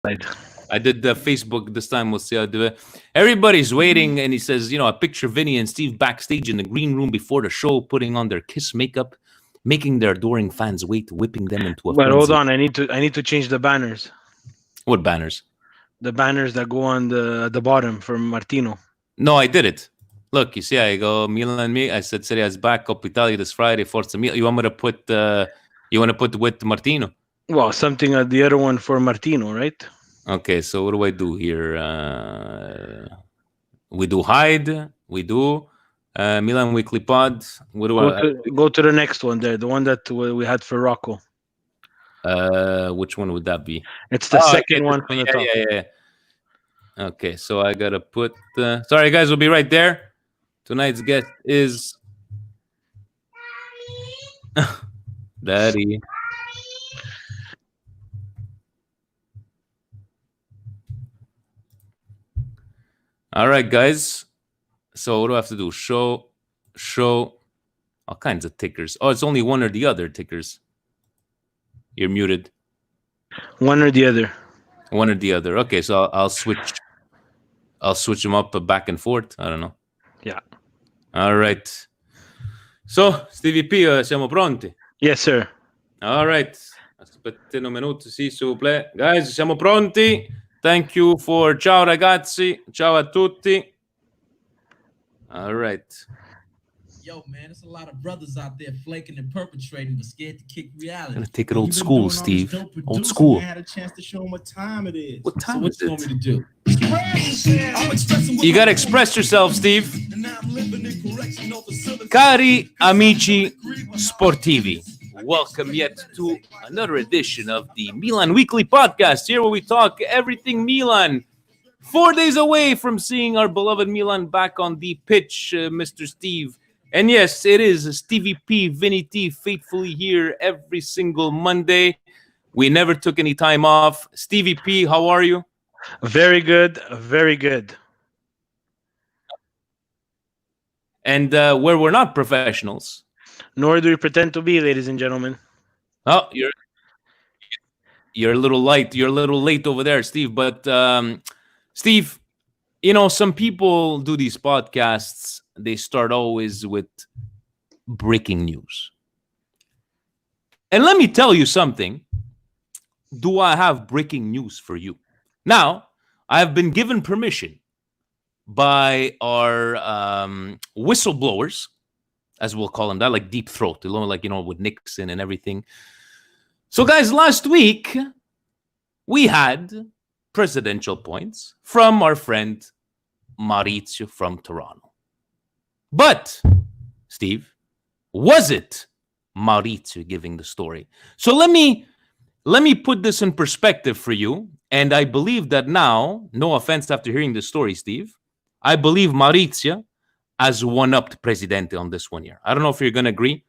I did the Facebook this time. We'll see how I do it. Everybody's waiting, and he says, I picture Vinny and Steve backstage in the green room before the show, putting on their Kiss makeup, making their adoring fans wait, whipping them into a But hold frenzy. on, I need to change the banners. What banners? The banners that go on the bottom for Martino. No, I did it. Look, you see, I go Milan me. I said Serie A's back, Coppa Italia this Friday, Forza Milan. You want me to put? You want to put with Martino? Well, something the other one for Martino, right? Okay, so what do I do here? We do Hyde. We do Milan Weekly Pod. What do Go to the next one there, the one that we had for Rocco. Which one would that be? It's the second one from the top. Yeah. Okay, so I gotta put. Sorry, guys, we'll be right there. Tonight's guest is Daddy. All right, guys. So what do I have to do? Show all kinds of tickers. Oh, it's only one or the other tickers. You're muted. One or the other. One or the other. Okay, so I'll switch. I'll switch them up back and forth. I don't know. Yeah. All right. So, Stevie P, siamo pronti? Yes, sir. All right. Aspettate un minuto, sì, s'il vous plaît. Guys, siamo pronti. Thank you for... Ciao, ragazzi. Ciao a tutti. All right. Yo, man, there's a lot of brothers out there flaking and perpetrating, but scared to kick reality. I'm gonna take it old school, Steve. Old school. I had a chance to show them what time it is. What time so is what you it? want me to do? You gotta express yourself, Steve. Cari amici sportivi, welcome yet to another edition of the Milan Weekly Podcast, here where we talk everything Milan. 4 days away from seeing our beloved Milan back on the pitch, Mr. Steve. And yes, it is Stevie P, Vinny T, faithfully here every single Monday. We never took any time off. Stevie P, how are you? Very good, very good. And where we're not professionals. Nor do we pretend to be, ladies and gentlemen. Oh, you're a little light. You're a little late over there, Steve. But Steve, some people do these podcasts. They start always with breaking news. And let me tell you something. Do I have breaking news for you? Now, I have been given permission by our whistleblowers, as we'll call them that, like Deep Throat, like, with Nixon and everything. So, guys, last week, we had presidential points from our friend Maurizio from Toronto. But, Steve, was it Maurizio giving the story? So let me put this in perspective for you. And I believe that now, no offense after hearing the story, Steve, I believe Maurizio has one-upped Presidente on this one year. I don't know if you're going to agree.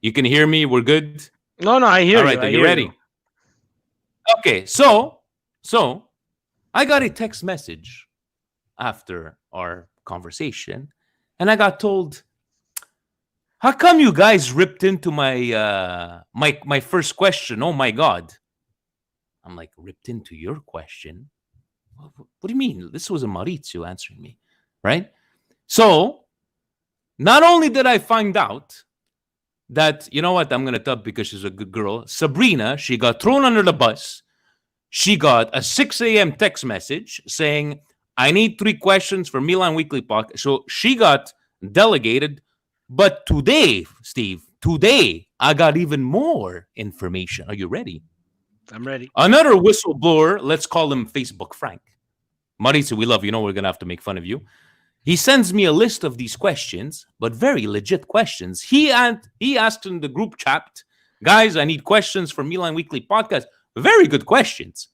You can hear me? We're good? No, I hear you. All right, are you ready? Okay, so I got a text message after our conversation, and I got told, how come you guys ripped into my my first question? Oh, my God. I'm like, ripped into your question? What do you mean? This was a Maurizio answering me, right? So, not only did I find out that, you know what, I'm going to tell because she's a good girl, Sabrina, she got thrown under the bus. She got a 6 a.m. text message saying, I need 3 questions for Milan Weekly Podcast. So she got delegated. But today, Steve, I got even more information. Are you ready? I'm ready. Another whistleblower, let's call him Facebook Frank. Maurizio, we love you. We're going to have to make fun of you. He sends me a list of these questions, but very legit questions. He asked in the group chat, guys, I need questions for Milan Weekly Podcast. Very good questions.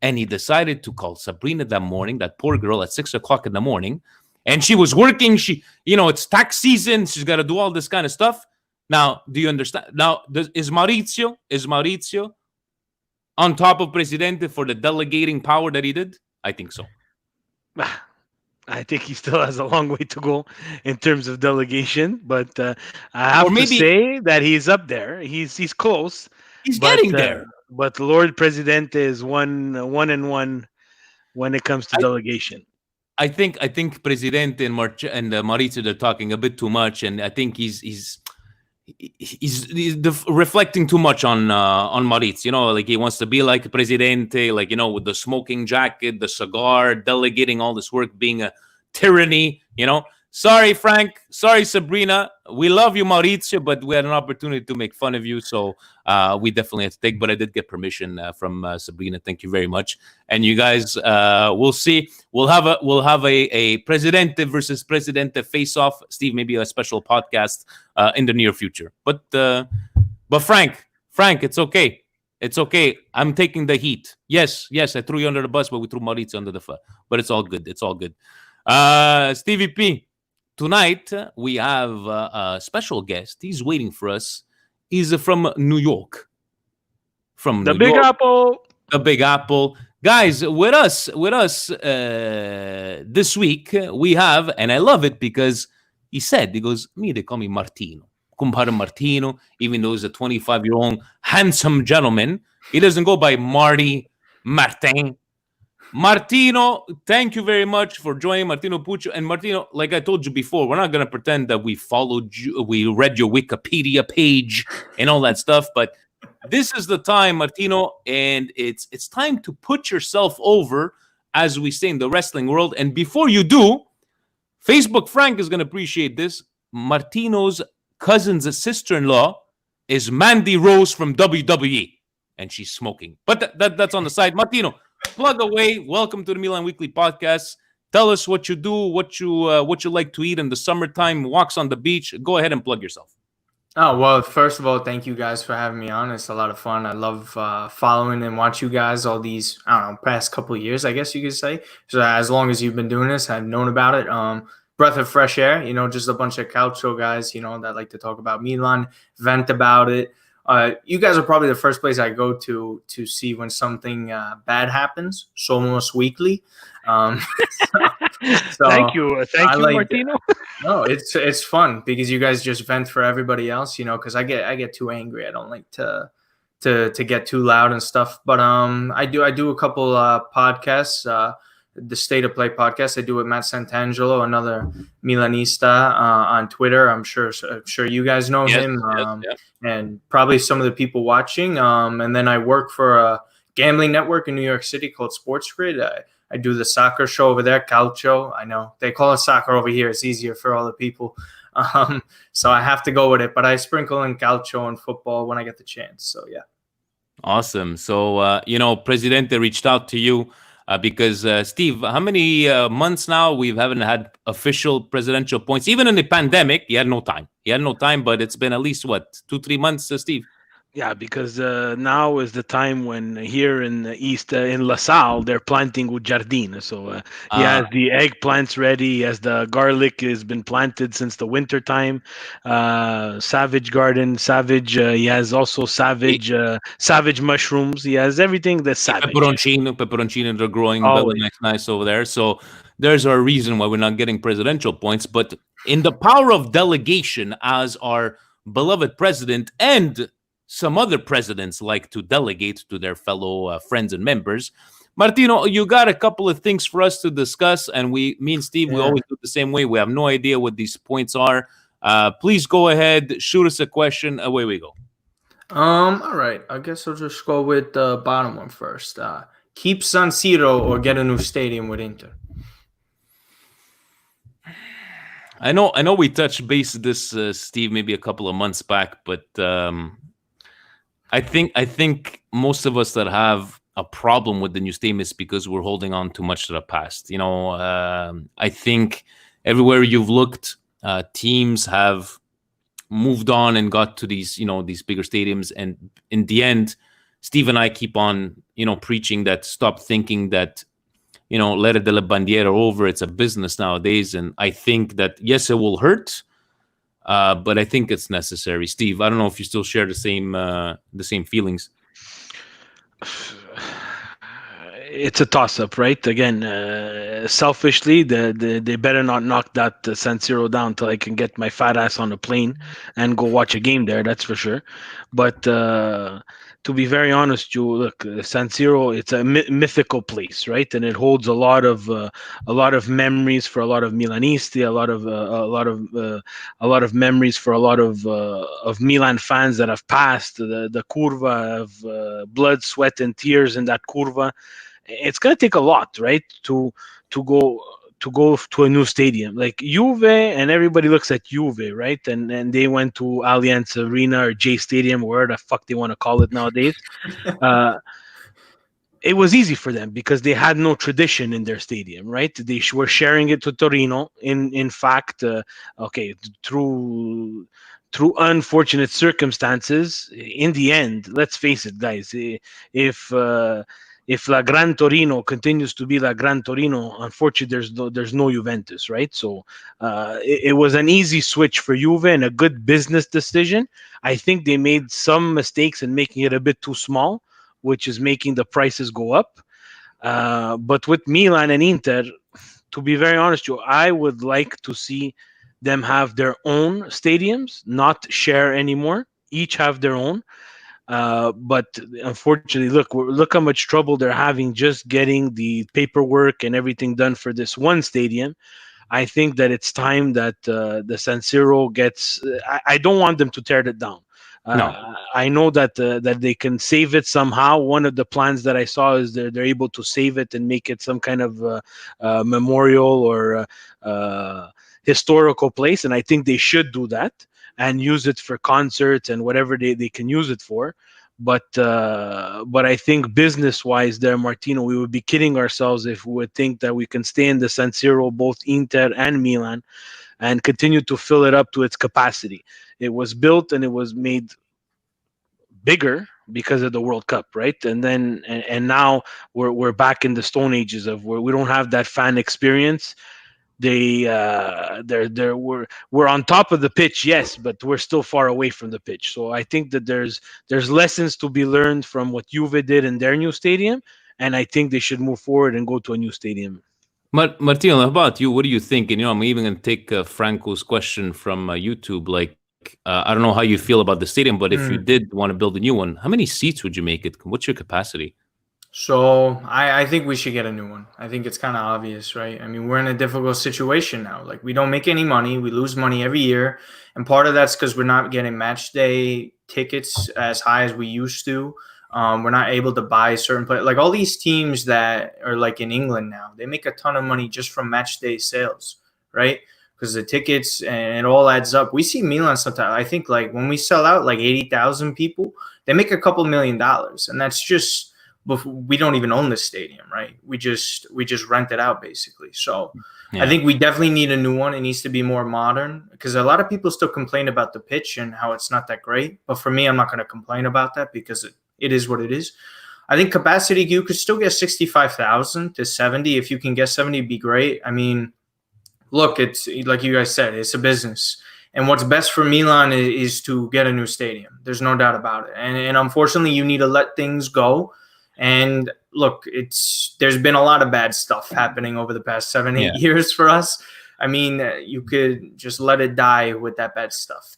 And he decided to call Sabrina that morning, that poor girl, at 6 o'clock in the morning. And she was working. It's tax season. She's got to do all this kind of stuff. Now, do you understand? Now, is Maurizio on top of Presidente for the delegating power that he did? I think so. I think he still has a long way to go in terms of delegation, but I have to say that he's up there. He's close. He's getting there. but Lord Presidente is one and one when it comes to delegation. I think Presidente and Maurizio, they're talking a bit too much, and I think he's reflecting too much on Maurizio. Like he wants to be like Presidente, like with the smoking jacket, the cigar, delegating all this work, being a tyranny. Sorry, Frank. Sorry, Sabrina. We love you, Maurizio, but we had an opportunity to make fun of you, so we definitely had to take. But I did get permission from Sabrina. Thank you very much. And you guys, we'll see. We'll have a Presidente versus Presidente face off. Steve, maybe a special podcast in the near future. But Frank, it's okay. It's okay. I'm taking the heat. Yes, I threw you under the bus, but we threw Maurizio under the bus. But it's all good. It's all good. Stevie P. Tonight, we have a special guest. He's waiting for us. He's from New York. From The New Big York, Apple. the Big Apple. Guys, with us this week, we have, and I love it because he goes, me, they call me Martino. Compare Martino, even though he's a 25-year-old handsome gentleman. He doesn't go by Martin. Martino, thank you very much for joining, Martino Puccio. And Martino, like I told you before, we're not going to pretend that we followed you, we read your Wikipedia page and all that stuff, but this is the time, Martino, and it's time to put yourself over, as we say in the wrestling world. And before you do, Facebook Frank is going to appreciate this. Martino's cousin's sister-in-law is Mandy Rose from WWE, and she's smoking. But that's on the side. Martino, plug away. Welcome to the Milan Weekly Podcast. Tell us what you do, what you like to eat in the summertime, walks on the beach. Go ahead and plug yourself. Oh, well, first of all, thank you guys for having me on. It's a lot of fun. I love following and watch you guys all these, past couple of years, I guess you could say. So as long as you've been doing this, I've known about it. Breath of fresh air, just a bunch of Calcio guys, that like to talk about Milan, vent about it. You guys are probably the first place I go to see when something bad happens, so almost weekly. So Thank you, like Martino. No, it's fun because you guys just vent for everybody else, because I get too angry. I don't like to get too loud and stuff. But I do a couple podcasts. The State of Play podcast I do with Matt Santangelo, another Milanista on Twitter. I'm sure you guys know him, and probably some of the people watching. And then I work for a gambling network in New York City called Sports Grid. I do the soccer show over there, Calcio. I know they call it soccer over here. It's easier for all the people. So I have to go with it. But I sprinkle in Calcio and football when I get the chance. So, yeah. Awesome. So, Presidente reached out to you because, Steve, how many months now we haven't had official presidential points? Even in the pandemic, he had no time. But it's been at least, 2-3 months, Steve? Yeah, because now is the time when here in the east, in La Salle, they're planting with jardin. So he has the eggplants ready. He has the garlic has been planted since the winter time. Savage garden, savage. He has also savage mushrooms. He has everything that's savage. Pepperoncino, they're growing really nice over there. So there's our reason why we're not getting presidential points. But in the power of delegation, as our beloved president and some other presidents like to delegate to their fellow friends and members. Martino, you got a couple of things for us to discuss, and me and Steve, we always do it the same way. We have no idea what these points are. Please go ahead, shoot us a question. Away we go. All right. I guess I'll just go with the bottom one first. Keep San Siro or get a new stadium with Inter. I know we touched base this, Steve, maybe a couple of months back, but I think most of us that have a problem with the new stadium is because we're holding on too much to the past. I think everywhere you've looked, teams have moved on and got to these bigger stadiums. And in the end, Steve and I keep on, preaching that stop thinking that, let it de la bandiera over. It's a business nowadays. And I think that, yes, it will hurt. But I think it's necessary. Steve, I don't know if you still share the same feelings. It's a toss-up, right? Again, selfishly, they better not knock that San Siro down till I can get my fat ass on a plane and go watch a game there. That's for sure. But to be very honest, you look, San Siro. It's a mythical place, right? And it holds a lot of memories for a lot of Milanisti, a lot of memories for a lot of Milan fans that have passed the curva of blood, sweat, and tears in that curva. It's gonna take a lot, right, to go to a new stadium like Juve, and everybody looks at Juve, right? And they went to Allianz Arena or J Stadium, where the fuck they want to call it nowadays. Uh, it was easy for them because they had no tradition in their stadium, right? They were sharing it to Torino. In fact, okay, through unfortunate circumstances, in the end, let's face it, guys, if if La Gran Torino continues to be La Gran Torino, unfortunately, there's no Juventus, right? So it was an easy switch for Juve and a good business decision. I think they made some mistakes in making it a bit too small, which is making the prices go up. But with Milan and Inter, to be very honest, Joe, I would like to see them have their own stadiums, not share anymore. Each have their own. But unfortunately, look how much trouble they're having just getting the paperwork and everything done for this one stadium. I think that it's time that the San Siro gets. I don't want them to tear it down. No. I know that they can save it somehow. One of the plans that I saw is they're able to save it and make it some kind of memorial or historical place, and I think they should do that and use it for concerts and whatever they can use it for. But I think business wise, there, Martino, we would be kidding ourselves if we would think that we can stay in the San Siro, both Inter and Milan, and continue to fill it up to its capacity. It was built and it was made bigger because of the World Cup, right? And now we're back in the Stone Ages of where we don't have that fan experience. We're on top of the pitch, yes, but we're still far away from the pitch. So I think that there's lessons to be learned from what Juve did in their new stadium, and I think they should move forward and go to a new stadium. Martino, how about you? What do you think? And I'm even going to take Franco's question from YouTube. Like, I don't know how you feel about the stadium, but if you did want to build a new one, how many seats would you make it? What's your capacity? So I think we should get a new one. I think it's kind of obvious, right? I mean, we're in a difficult situation now. Like, we don't make any money. We lose money every year. And part of that's because we're not getting match day tickets as high as we used to. We're not able to buy certain players. Like, all these teams that are like in England now, they make a ton of money just from match day sales, right? Because the tickets and it all adds up. We see Milan sometimes. I think like when we sell out like 80,000 people, they make a couple $1,000,000, and that's just – but we don't even own this stadium, right? We just rent it out basically. So I think we definitely need a new one. It needs to be more modern because a lot of people still complain about the pitch and how it's not that great. But for me, I'm not going to complain about that because it is what it is. I think capacity, you could still get 65,000 to 70. If you can get 70, it'd be great. I mean, look, it's like you guys said, it's a business. And what's best for Milan is to get a new stadium. There's no doubt about it. And unfortunately, you need to let things go. And look, there's been a lot of bad stuff happening over the past 7-8 years for us. I mean, you could just let it die with that bad stuff.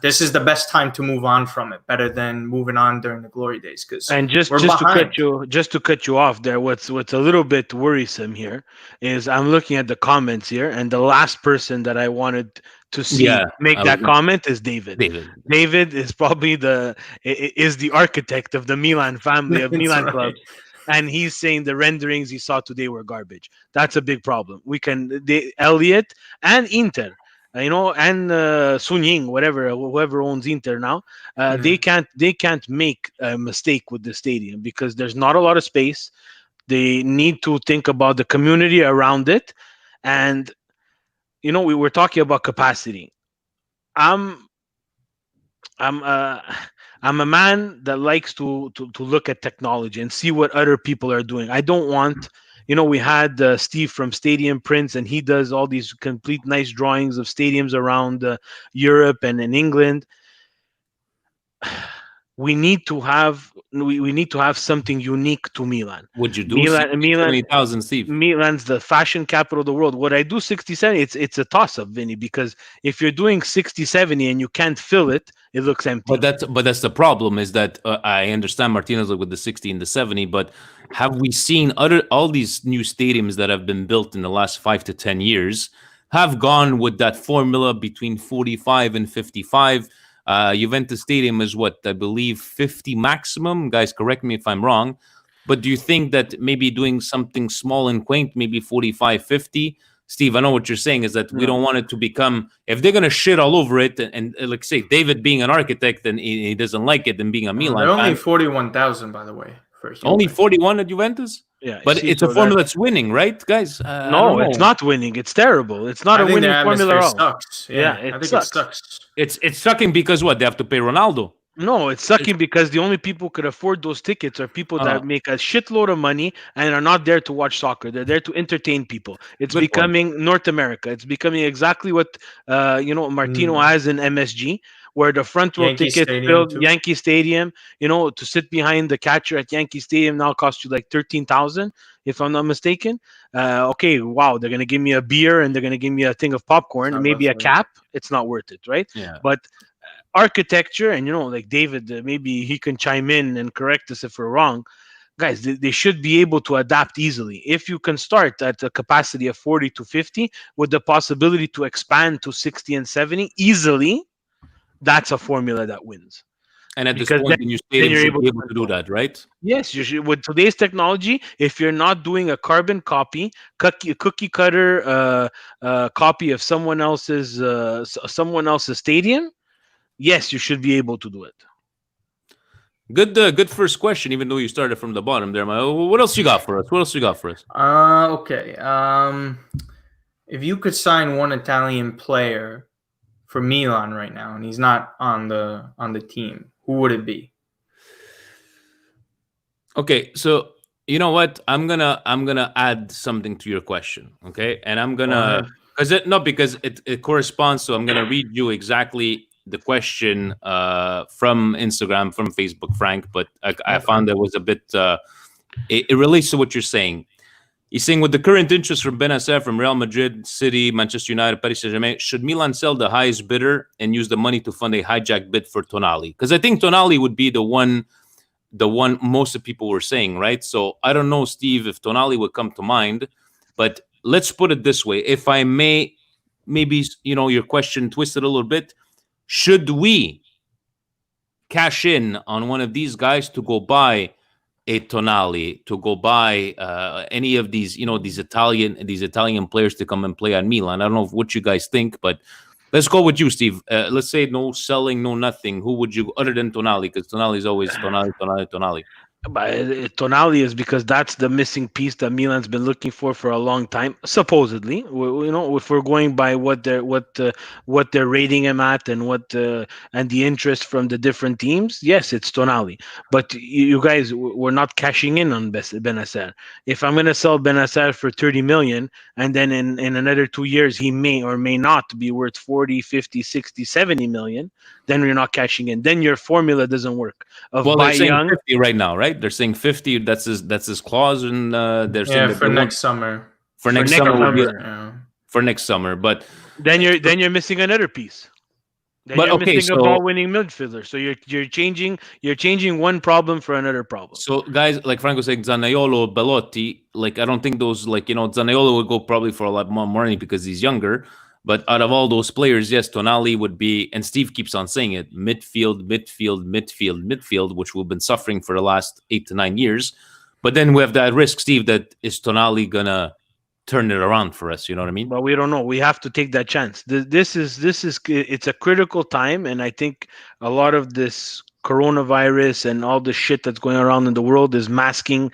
This is the best time to move on from it, better than moving on during the glory days. And just to cut you off there, what's a little bit worrisome here is I'm looking at the comments here, and the last person that I wanted to see make that comment is David. David is probably the architect of the Milan family of Milan clubs, and he's saying the renderings he saw today were garbage. That's a big problem. Elliot and Inter, and Sunying, whoever owns Inter now, they can't make a mistake with the stadium because there's not a lot of space. They need to think about the community around it, and we were talking about capacity. I'm a man that likes to look at technology and see what other people are doing. I don't want, we had Steve from Stadium Prints, and he does all these complete nice drawings of stadiums around Europe and in England. we need to have something unique to Milan. Would you do Milan, 60, Milan, 70,000, Steve? Milan's the fashion capital of the world. Would I do 60, 70? It's a toss up, Vinny, because if you're doing 60, 70 and you can't fill it, it looks But empty. that's the problem is that I understand Martinez with the 60 and the 70, but have we seen all these new stadiums that have been built in the last 5 to 10 years have gone with that formula between 45 and 55? Juventus Stadium is what I believe 50 maximum. Guys, correct me if I'm wrong. But do you think that maybe doing something small and quaint, maybe 45, 50? Steve, I know what you're saying is that we No. don't want it to become, if they're going to shit all over it, like say, David being an architect and he doesn't like it and being a Milan They're only fan, 41,000, by the way, for only Juve. 41 at Juventus? Yeah, But see, it's a so formula that's winning, right, guys? I don't no, it's know. not winning. It's terrible. It's not I a think the winning formula atmosphere at all. sucks. Yeah, Yeah, it I think it sucks. sucks. It's sucking because what? They have to pay Ronaldo. No, it's sucking because the only people who could afford those tickets are people Uh, that make a shitload of money and are not there to watch soccer. They're there to entertain people. It's Good point. becoming North America. It's becoming exactly what Martino Mm. has in MSG, where the front row Yankee tickets Stadium filled too. Yankee Stadium. To sit behind the catcher at Yankee Stadium now costs you like 13,000, if I'm not mistaken. Okay, wow, they're gonna give me a beer and they're gonna give me a thing of popcorn and Not maybe worth a it. cap. It's not worth it, right? Yeah. But architecture, and like David, maybe he can chime in and correct us if we're wrong. Guys, they should be able to adapt easily. If you can start at a capacity of 40 to 50 with the possibility to expand to 60 and 70 easily, that's a formula that wins, And at this because point, the new then stadium you're should able be to able to do control. that, right? Yes, you should. With today's technology, if you're not doing a carbon copy, cookie cutter copy of someone else's stadium, yes, you should be able to do it. Good first question, even though you started from the bottom there. What else you got for us? What else you got for us? Okay. If you could sign one Italian player for Milan right now, and he's not on the team, who would it be? Okay, so you know what? I'm gonna add something to your question. Okay, and I'm Go gonna ahead. because it corresponds. So I'm gonna read you exactly the question from Instagram, from Facebook, Frank. But I Okay. found that was a bit. It relates to what you're saying. He's saying with the current interest from Benacer, from Real Madrid, City, Manchester United, Paris Saint-Germain, should Milan sell the highest bidder and use the money to fund a hijack bid for Tonali? Because I think Tonali would be the one most of people were saying, right? So I don't know, Steve, if Tonali would come to mind, but let's put it this way. If I may, maybe, your question twisted a little bit. Should we cash in on one of these guys to go buy a Tonali, to go buy any of these, these Italian players to come and play at Milan? I don't know what you guys think, but let's go with you, Steve. Let's say no selling, no nothing. Who would you, other than Tonali? Because Tonali is always Tonali, Tonali, Tonali. But Tonali is because that's the missing piece that Milan's been looking for a long time. Supposedly, if we're going by what they're rating him at and and the interest from the different teams, yes, it's Tonali. But you guys, we're not cashing in on Benacer. If I'm going to sell Benacer for 30 million, and then in another 2 years he may or may not be worth 40, 50, 60, 70 million, then we're not cashing in. Then your formula doesn't work. Of Well, buy they're saying young. 50 right now, right? They're saying 50. That's his clause, and they're saying Yeah, that for they want next summer. for For next next summer would be summer. Summer. Yeah. for next summer. But Then you're missing another piece. Then you're okay, missing a so ball-winning midfielder. So you're changing one problem for another problem. guys like Franco saying Zaniolo, Belotti, like I don't think those, like, Zaniolo would go probably for a lot more money because he's younger. But out of all those players, yes, Tonali would be, and Steve keeps on saying it, midfield, midfield, midfield, midfield, which we've been suffering for the last 8 to 9 years. But then we have that risk, Steve, that is Tonali gonna turn it around for us? You know what I mean? But we don't know. We have to take that chance. This is it's a critical time, and I think a lot of this coronavirus and all the shit that's going around in the world is masking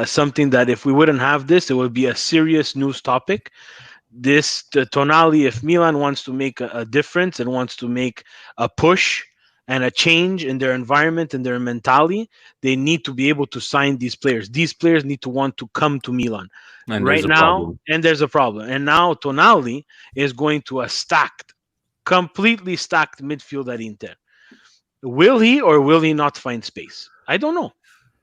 something that if we wouldn't have this, it would be a serious news topic. The Tonali, if Milan wants to make a difference and wants to make a push and a change in their environment and their mentality, they need to be able to sign these players. These players need to want to come to Milan And there's right a now, problem. and there's a problem. And now Tonali is going to a completely stacked midfield at Inter. Will he or will he not find space? I don't know.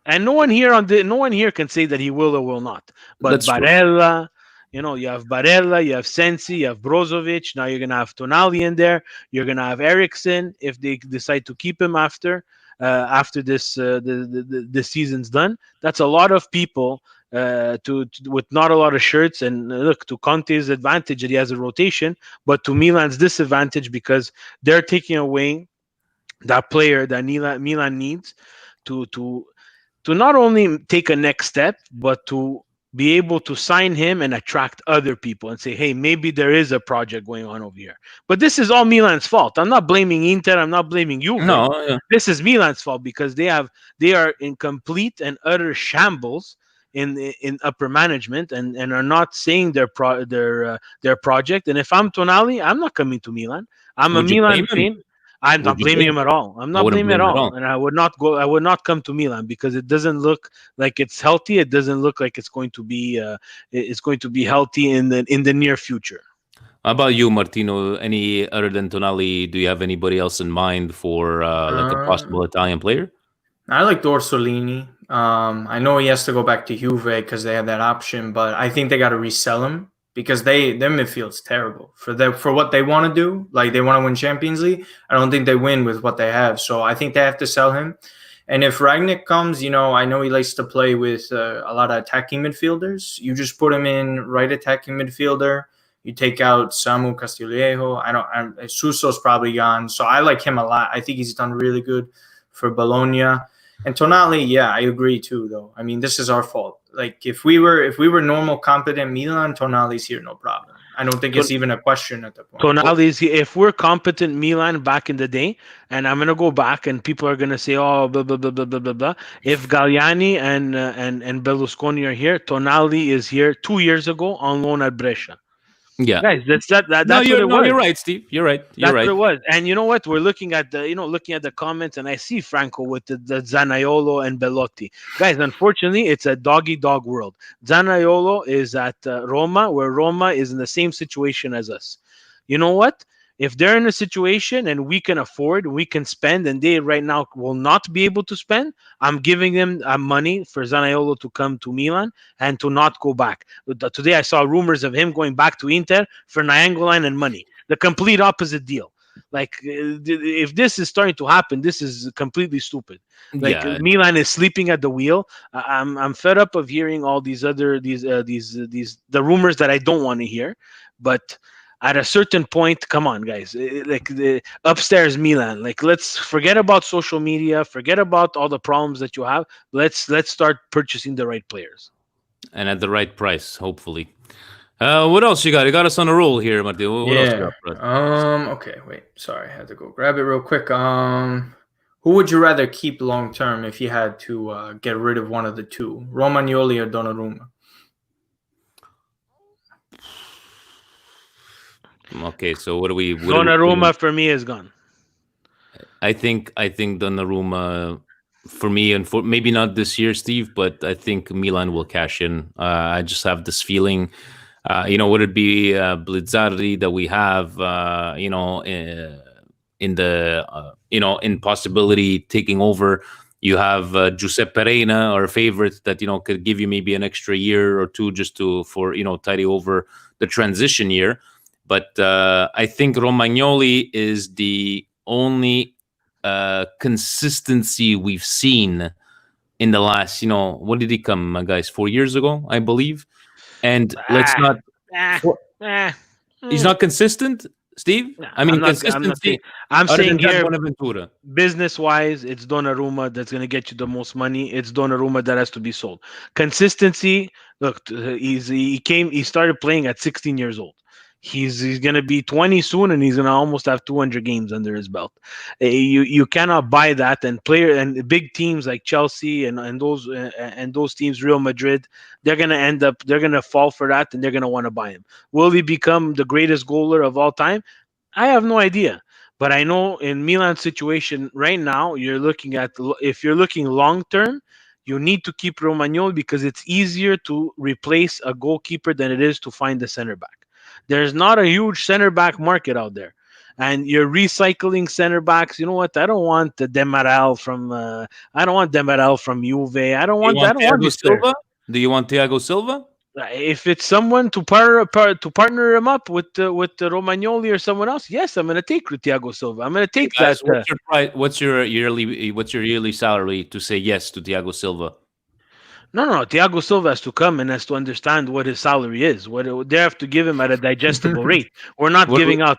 And no one here can say that he will or will not. But That's true. Barella, you have Barella, you have Sensi, you have Brozovic. Now you're gonna have Tonali in there. You're gonna have Ericsson if they decide to keep him after the season's done. That's a lot of people with not a lot of shirts. And look, to Conte's advantage that he has a rotation, but to Milan's disadvantage because they're taking away that player that Milan needs to to to not only take a next step, but to be able to sign him and attract other people and say, hey, maybe there is a project going on over here. But this is all Milan's fault. I'm not blaming Inter. I'm not blaming Juve. No, yeah. This is Milan's fault because they are in complete and utter shambles in upper management and are not saying their project. And if I'm Tonali, I'm not coming to Milan. I'm a Would you Milan blame him? fan. I'm Would not you blaming blame him at all. I'm I not wouldn't blaming at blame him at all, all. and I would not go. I would not come to Milan because it doesn't look like it's healthy. It doesn't look like it's going to be healthy in the near future. How about you, Martino? Any other than Tonali? Do you have anybody else in mind for like a Uh, possible Italian player? I like Dorsolini. I know he has to go back to Juve because they have that option, but I think they got to resell him because their midfield's terrible for what they want to do. Like they want to win Champions League. I don't think they win with what they have, so I think they have to sell him. And if Ragnick comes, I know he likes to play with a lot of attacking midfielders. You just put him in right attacking midfielder. You take out Samu Castillejo. Suso's probably gone, so I like him a lot. I think he's done really good for Bologna. And Tonali, yeah, I agree too. Though I mean, this is our fault. Like if we were normal, competent Milan, Tonali's here, no problem. I don't think it's even a question at the point. Tonali's if we're competent Milan back in the day, and I'm gonna go back, and people are gonna say, "Oh, blah blah blah blah blah blah blah." If Galliani and Berlusconi are here, Tonali is here 2 years ago on loan at Brescia. Yeah. Guys, No, that's what it you're was. right, Steve. You're right. You're That's what right. it was. And you know what? We're looking at the comments, and I see Franco with the Zanaiolo and Bellotti. Guys, unfortunately, it's a doggy dog world. Zanaiolo is at Roma, where Roma is in the same situation as us. You know what? If they're in a situation and we can afford, we can spend, and they right now will not be able to spend, I'm giving them money for Zanaiolo to come to Milan and to not go back. Today, I saw rumors of him going back to Inter for Nainggolan and money, the complete opposite deal. Like if this is starting to happen, this is completely stupid. Like Yeah. Milan is sleeping at the wheel. I'm fed up of hearing all these the rumors that I don't want to hear. But at a certain point, come on, guys, like the upstairs Milan. Like let's forget about social media, forget about all the problems that you have. Let's start purchasing the right players. And at the right price, hopefully. What else you got? You got us on a roll here, Martino. What else you Yeah. got for us? Okay. Wait. Sorry, I had to go grab it real quick. Who would you rather keep long term if you had to get rid of one of the two, Romagnoli or Donnarumma? Okay, so what do we? Donnarumma for me is gone. I think Donnarumma for me and for maybe not this year, Steve, but I think Milan will cash in. I just have this feeling. Would it be Blizzardi that we have? In the in possibility taking over. You have Giuseppe Reina, our favorite, that could give you maybe an extra year or two just for tidy over the transition year. But I think Romagnoli is the only consistency we've seen in the last, what did he come, guys? 4 years ago, I believe. And let's Ah, not. ah, for- ah, He's mm. not consistent, Steve. Nah, I mean, I'm not saying. consistency I'm other saying than that here, Bonaventura. business wise, it's Donnarumma that's going to get you the most money. It's Donnarumma that has to be sold. Consistency. Look, he started playing at 16 years old. He's going to be 20 soon, and he's going to almost have 200 games under his belt. You cannot buy that. And big teams like Chelsea and those teams, Real Madrid, they're going to fall for that, and they're going to want to buy him. Will he become the greatest goaler of all time? I have no idea. But I know in Milan's situation right now, if you're looking long term, you need to keep Romagnoli because it's easier to replace a goalkeeper than it is to find a center back. There's not a huge center back market out there. and you're recycling center backs. You know what? I don't want the Demaral from. I don't want Demaral from Juve. I don't Do you want. I want don't want Thiago these players. Silva? Do you want Thiago Silva? If it's someone to partner him up with the Romagnoli or someone else, yes, I'm going to take Thiago Silva. I'm going to Hey take guys, that. what's your price? What's your yearly salary to say yes to Thiago Silva? No. Thiago Silva has to come and has to understand what his salary is. They have to give him at a digestible rate. We're not What, giving out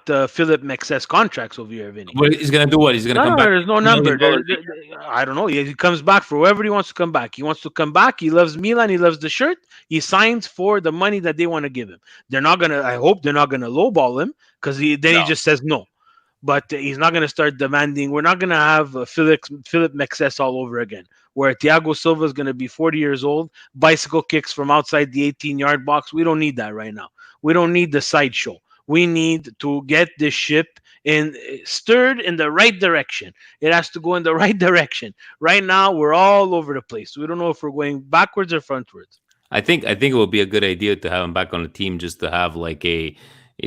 the Philip Mexes contracts over here, Vinny. what he's gonna do? What he's gonna come back? There's no $1 million number. a year? I don't know. He comes back for whoever he wants to come back. He wants to come back. He loves Milan. He loves the shirt. He signs for the money that they want to give him. They're not gonna. I hope they're not gonna lowball him because he No. just says no. But he's not going to start demanding. We're not going to have Philip Mexes all over again, where Thiago Silva is going to be 40 years old, bicycle kicks from outside the 18-yard box. We don't need that right now. We don't need the sideshow. We need to get this ship stirred in the right direction. It has to go in the right direction. Right now, we're all over the place. We don't know if we're going backwards or frontwards. I think it would be a good idea to have him back on the team, just to have like a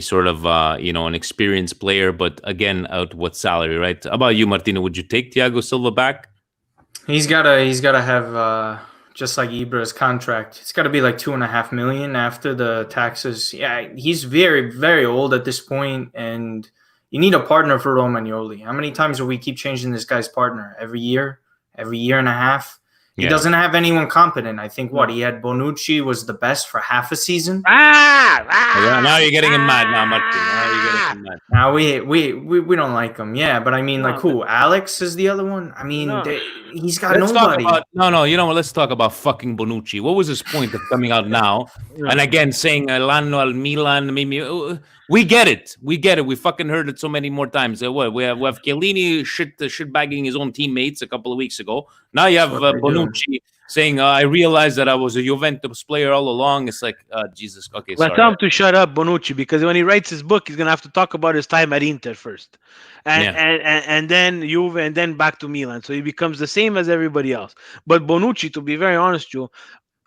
sort of an experienced player, but again, out what salary, right? How about you, Martino? Would you take Thiago Silva back? He's gotta have just like Ibra's contract. It's gotta be like 2.5 million after the taxes. Yeah, he's very, very old at this point, and you need a partner for Romagnoli. How many times do we keep changing this guy's partner? Every year and a half? He doesn't have anyone competent. I think he had Bonucci was the best for half a season. Now you're getting him mad now, Martino. Now you're getting him mad. Now we don't like him. Yeah, but I mean, like who? Alex is the other one. I mean, he's got nobody. You know what? Let's talk about fucking Bonucci. What was his point of coming out now? And again, saying L'anno al Milan. We get it. We fucking heard it so many more times. We have Chiellini shit bagging his own teammates a couple of weeks ago. Now you have Bonucci saying, I realized that I was a Juventus player all along. It's like, Jesus. Okay, sorry. Let's tell him to shut up, Bonucci, because when he writes his book, he's going to have to talk about his time at Inter first. And then Juve, and then back to Milan. So he becomes the same as everybody else. But Bonucci, to be very honest, Joe,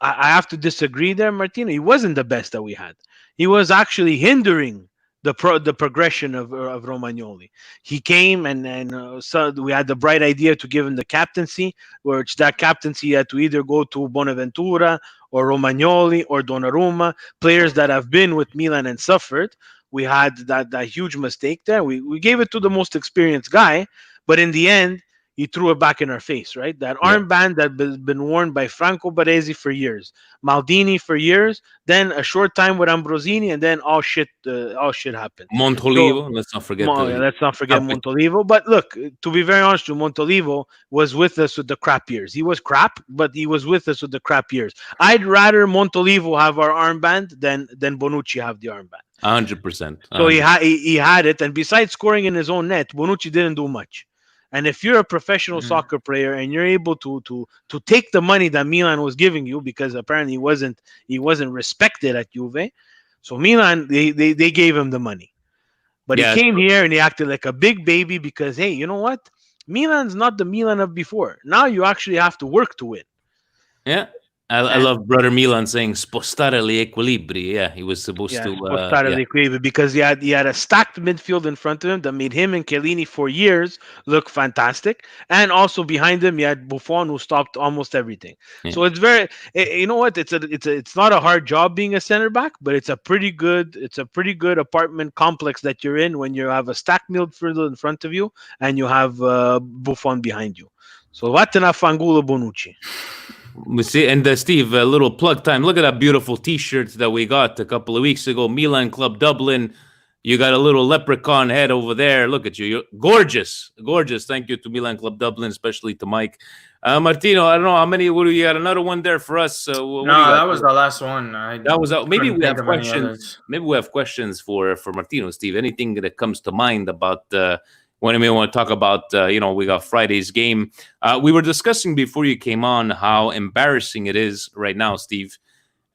I have to disagree there, Martino. He wasn't the best that we had. He was actually hindering the progression of Romagnoli. He came and so we had the bright idea to give him the captaincy, which that captaincy had to either go to Bonaventura or Romagnoli or Donnarumma, players that have been with Milan and suffered. We had that huge mistake there. We gave it to the most experienced guy, but in the end, he threw it back in our face, right? That armband that has been worn by Franco Baresi for years, Maldini for years, then a short time with Ambrosini, and then all shit happened. Montolivo, let's not forget. Let's not forget Montolivo. But look, to be very honest, Montolivo was with us with the crap years. He was crap, but he was with us with the crap years. I'd rather Montolivo have our armband than Bonucci have the armband. 100%. So he had it, and besides scoring in his own net, Bonucci didn't do much. And if you're a professional soccer player and you're able to take the money that Milan was giving you, because apparently he wasn't respected at Juve, so Milan they gave him the money, but he came here and he acted like a big baby because, hey, you know what? Milan's not the Milan of before. Now you actually have to work to win. Yeah. I love Brother Milan saying spostare gli equilibri. Yeah, he was supposed to spostare gli equilibri, because he had a stacked midfield in front of him that made him and Chiellini for years look fantastic, and also behind him he had Buffon, who stopped almost everything. Yeah. So it's very, you know what? It's not a hard job being a center back, but it's a pretty good apartment complex that you're in when you have a stacked midfield in front of you and you have Buffon behind you. So vattene a fanculo Bonucci. We see, and Steve, a little plug time. Look at that beautiful T-shirt that we got a couple of weeks ago. Milan Club Dublin. You got a little leprechaun head over there. Look at you. You're gorgeous. Thank you to Milan Club Dublin, especially to Mike. Martino, I don't know how many. What do you got? Another one there for us? No, that was the last one. Maybe we have questions. Maybe we have questions for Martino, Steve. Anything that comes to mind about when we want to talk about, we got Friday's game. We were discussing before you came on how embarrassing it is right now, Steve.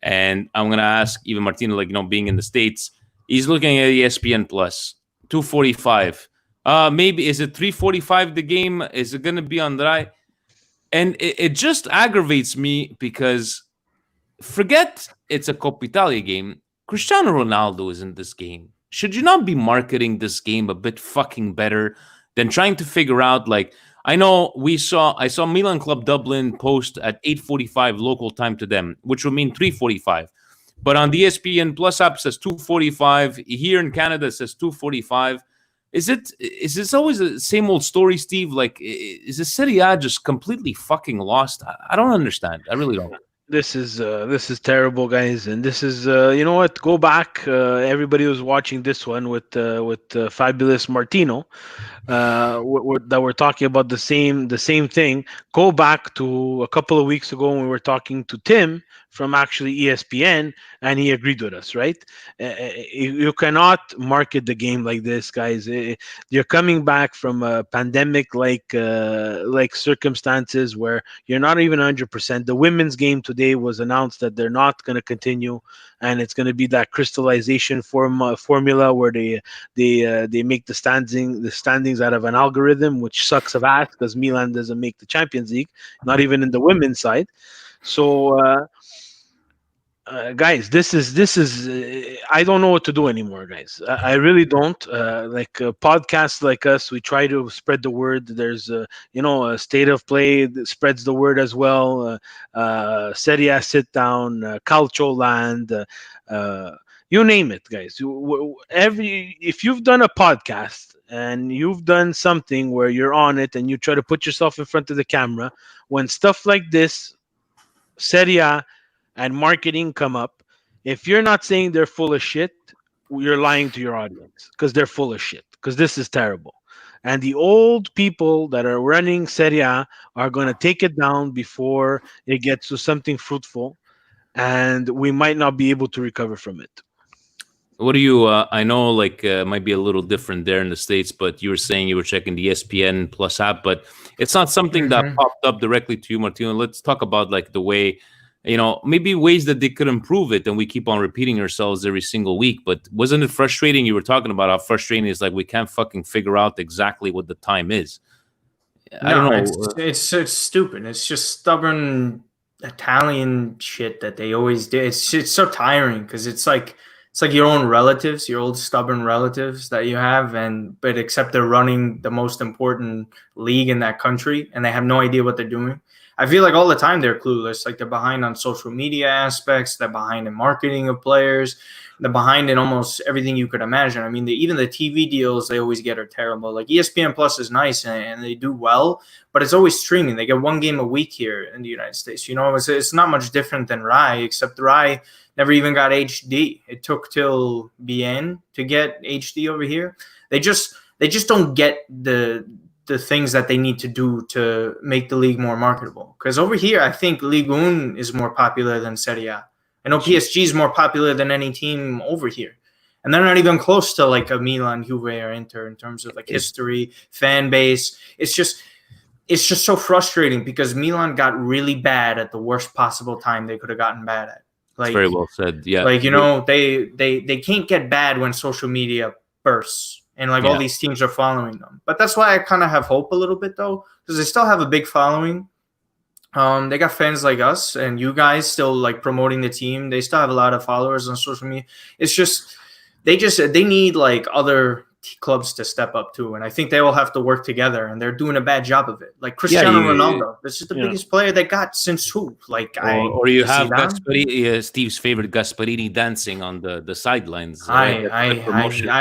And I'm going to ask even Martino, being in the States, he's looking at ESPN Plus, 245. Maybe, is it 345 the game? Is it going to be on the right? And it just aggravates me because forget it's a Coppa Italia game. Cristiano Ronaldo is in this game. should you not be marketing this game a bit fucking better than trying to figure out like I saw Milan Club Dublin post at 8:45 local time to them, which would mean 3:45. But on the ESPN Plus app says 2:45. Here in Canada it says 2:45. Is this always the same old story, Steve? Like, is the Serie A just completely fucking lost? I don't understand. I really don't. This is terrible, guys, and this is you know what? Go back. Everybody was watching this one with fabulous Martino. That we're talking about the same thing. Go back to a couple of weeks ago when we were talking to Tim from actually ESPN, and he agreed with us. Right? You cannot market the game like this, guys. You're coming back from a pandemic like circumstances where you're not even 100%. The women's game today was announced that they're not going to continue, and it's going to be that crystallization formula where they make the standings out of an algorithm, which sucks of ass because Milan doesn't make the Champions League, not even in the women's side. So, guys, this is I don't know what to do anymore, guys. I really don't. Podcasts like us, we try to spread the word. There's a state of play that spreads the word as well. Serie A sit down, Calcio Land. You name it, guys. If you've done a podcast and you've done something where you're on it and you try to put yourself in front of the camera, when stuff like this, Serie A and marketing come up, if you're not saying they're full of shit, you're lying to your audience because they're full of shit. Because this is terrible. And the old people that are running Serie A are going to take it down before it gets to something fruitful, and we might not be able to recover from it. What do you? I know, like, might be a little different there in the States, but you were saying you were checking the ESPN Plus app, but it's not something that popped up directly to you, Martino. Let's talk about like the way, maybe ways that they could improve it, and we keep on repeating ourselves every single week. But wasn't it frustrating? You were talking about how frustrating it is, like we can't fucking figure out exactly what the time is. I don't know. It's stupid. It's just stubborn Italian shit that they always do. It's so tiring because it's like your own relatives, your old stubborn relatives that you have, but except they're running the most important league in that country and they have no idea what they're doing. I feel like all the time they're clueless. Like they're behind on social media aspects, they're behind in marketing of players, they're behind in almost everything you could imagine. I mean, even the TV deals they always get are terrible. Like ESPN Plus is nice and they do well, but it's always streaming. They get one game a week here in the United States. It's not much different than Rai, except Rai never even got HD. It took till BN to get HD over here. They just don't get the things that they need to do to make the league more marketable. Because over here, I think Ligue 1 is more popular than Serie A. I know PSG is more popular than any team over here. And they're not even close to like a Milan, Juve, or Inter in terms of like history, fan base. It's just so frustrating because Milan got really bad at the worst possible time they could have gotten bad at. Like, very well said. Yeah. Like, they can't get bad when social media bursts and like all these teams are following them. But that's why I kind of have hope a little bit though, because they still have a big following. They got fans like us and you guys still like promoting the team. They still have a lot of followers on social media. It's just they need like other clubs to step up too, and I think they all have to work together, and they're doing a bad job of it. Like Cristiano Ronaldo, this is the biggest player they got since who? Like or you have Steve's favorite Gasparini dancing on the sidelines. I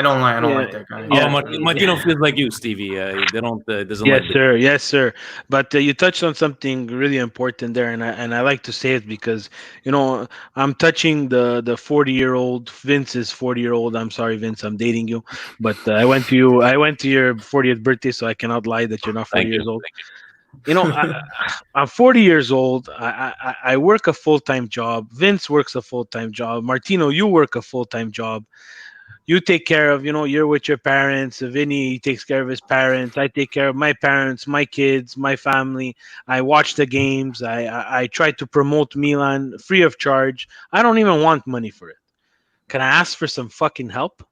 don't like that guy. Yeah. Martino feels like you, Stevie. They don't doesn't. Yes, sir. But you touched on something really important there, and I like to say it because I'm touching the 40-year-old. Vince is 40-year-old. I'm sorry, Vince, I'm dating you, but. I went to your 40th birthday, so I cannot lie that you're not 40 years old. I'm 40 years old. I work a full-time job. Vince works a full-time job. Martino, you work a full-time job. You take care of, you're with your parents. Vinny takes care of his parents. I take care of my parents, my kids, my family. I watch the games. I try to promote Milan free of charge. I don't even want money for it. Can I ask for some fucking help?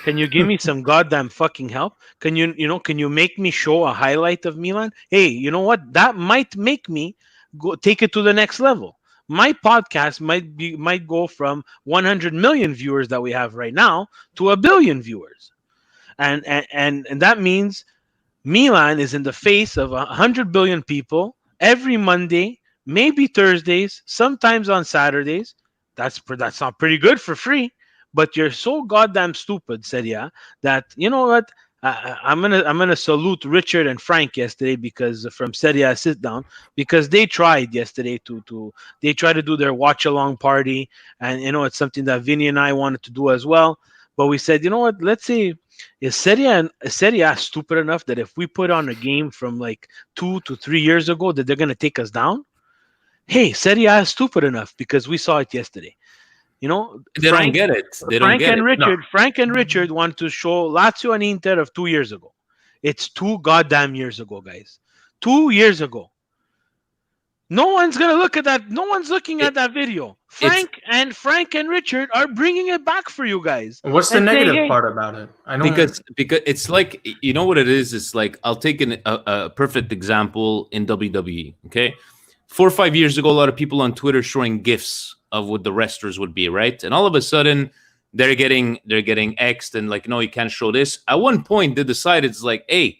Can you give me some goddamn fucking help? Can you make me show a highlight of Milan? Hey, you know what? That might make me go take it to the next level. my podcast might go from 100 million viewers that we have right now to a billion viewers, and that means Milan is in the face of 100 billion people every Monday, maybe Thursdays, sometimes on Saturdays. That's not pretty good for free. But you're so goddamn stupid, Seria, that you know what? I'm gonna salute Richard and Frank yesterday because from Seria Sit Down, because they tried yesterday to they tried to do their watch along party, and it's something that Vinny and I wanted to do as well. But we said, you know what? Let's see, is Serie A stupid enough that if we put on a game from like 2 to 3 years ago that they're gonna take us down? Hey, Serie A is stupid enough because we saw it yesterday. They don't get it. They don't Frank get and it. Richard, Frank and Richard want to show Lazio and Inter of 2 years ago. It's 2 goddamn years ago, guys. 2 years ago. No one's gonna look at that. No one's looking at that video. Frank and Richard are bringing it back for you guys. What's the and saying, negative "Hey, part about it? I don't Because it's like, you know what it is? It's like, I'll take a perfect example in WWE. Okay, 4 or 5 years ago, a lot of people on Twitter showing gifs of what the wrestlers would be, right? And all of a sudden, they're getting X'd and like, no, you can't show this. At one point, they decided it's like, hey,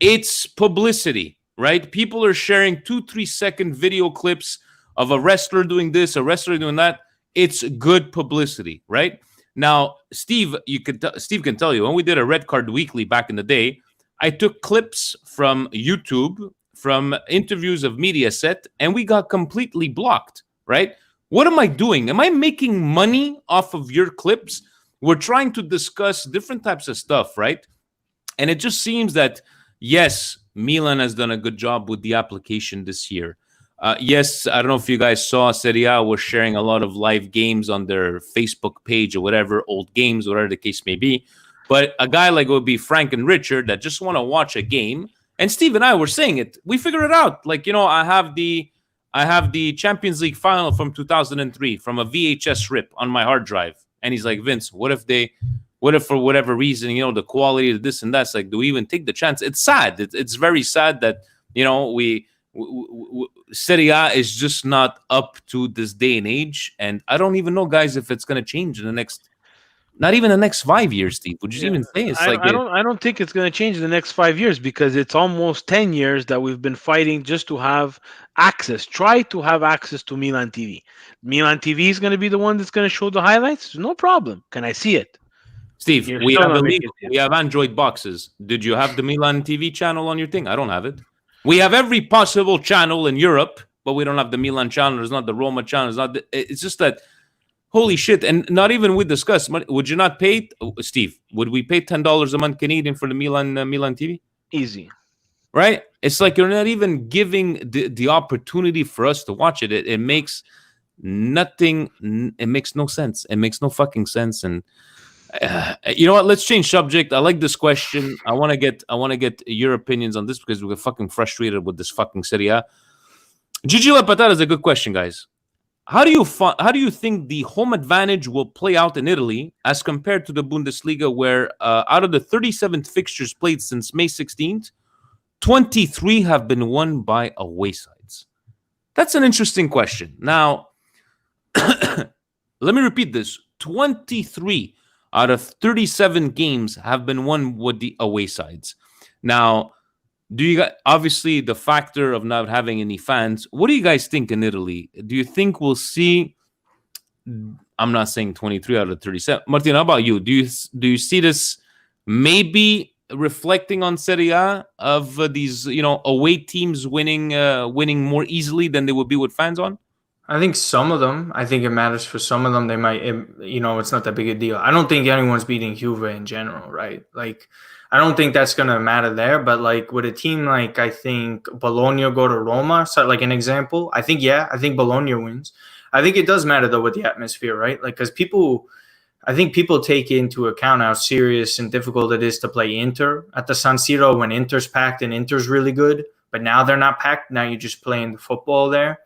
it's publicity, right? People are sharing 2-3 second video clips of a wrestler doing this, a wrestler doing that. It's good publicity, right? Now, Steve can tell you, when we did a Red Card Weekly back in the day, I took clips from YouTube, from interviews of Mediaset, and we got completely blocked, right? What am I doing? Am I making money off of your clips? We're trying to discuss different types of stuff, right? And it just seems that, yes, Milan has done a good job with the application this year. Yes, I don't know if you guys saw, Serie A was sharing a lot of live games on their Facebook page or whatever, old games, whatever the case may be. But a guy like it would be Frank and Richard that just want to watch a game, and Steve and I were saying it. We figured it out. Like, I have the Champions League final from 2003 from a VHS rip on my hard drive. And he's like, Vince, what if for whatever reason, the quality of this and that's, like, do we even take the chance? It's sad. It's very sad that, Serie A is just not up to this day and age. And I don't even know, guys, if it's going to change in not even the next 5 years, Steve. Would you even say it's I don't think it's going to change in the next 5 years because it's almost 10 years that we've been fighting just to have access. Try to have access to Milan TV. Milan TV is going to be the one that's going to show the highlights. No problem. Can I see it? Steve, we have Android boxes. Did you have the Milan TV channel on your thing? I don't have it. We have every possible channel in Europe, but we don't have the Milan channel. There's not the Roma channel. It's just that. Holy shit. And not even we discussed, would you not pay, Steve, would we pay $10 a month Canadian for the Milan TV? Easy. Right? It's like you're not even giving the opportunity for us to watch it. It makes nothing, it makes no sense. It makes no fucking sense. And you know what? Let's change subject. I like this question. I want to get your opinions on this because we're fucking frustrated with this fucking Serie A. Gigi Lapatara is a good question, guys. How do you think the home advantage will play out in Italy as compared to the Bundesliga, where out of the 37 fixtures played since May 16th, 23 have been won by away sides? That's an interesting question. Now, let me repeat this. 23 out of 37 games have been won with the away sides. Now, do you guys, obviously the factor of not having any fans, what do you guys think in Italy? Do you think we'll see, I'm not saying 23 out of 37. Martino, how about you? Do you see this maybe reflecting on Serie A of these, away teams winning more easily than they would be with fans on? I think some of them. I think it matters for some of them. They might, it's not that big a deal. I don't think anyone's beating Juve in general, right? Like, I don't think that's going to matter there. But, like, with a team like, I think, Bologna go to Roma, so like an example, I think Bologna wins. I think it does matter, though, with the atmosphere, right? Like, because I think people take into account how serious and difficult it is to play Inter at the San Siro when Inter's packed and Inter's really good. But now they're not packed. Now you're just playing the football there.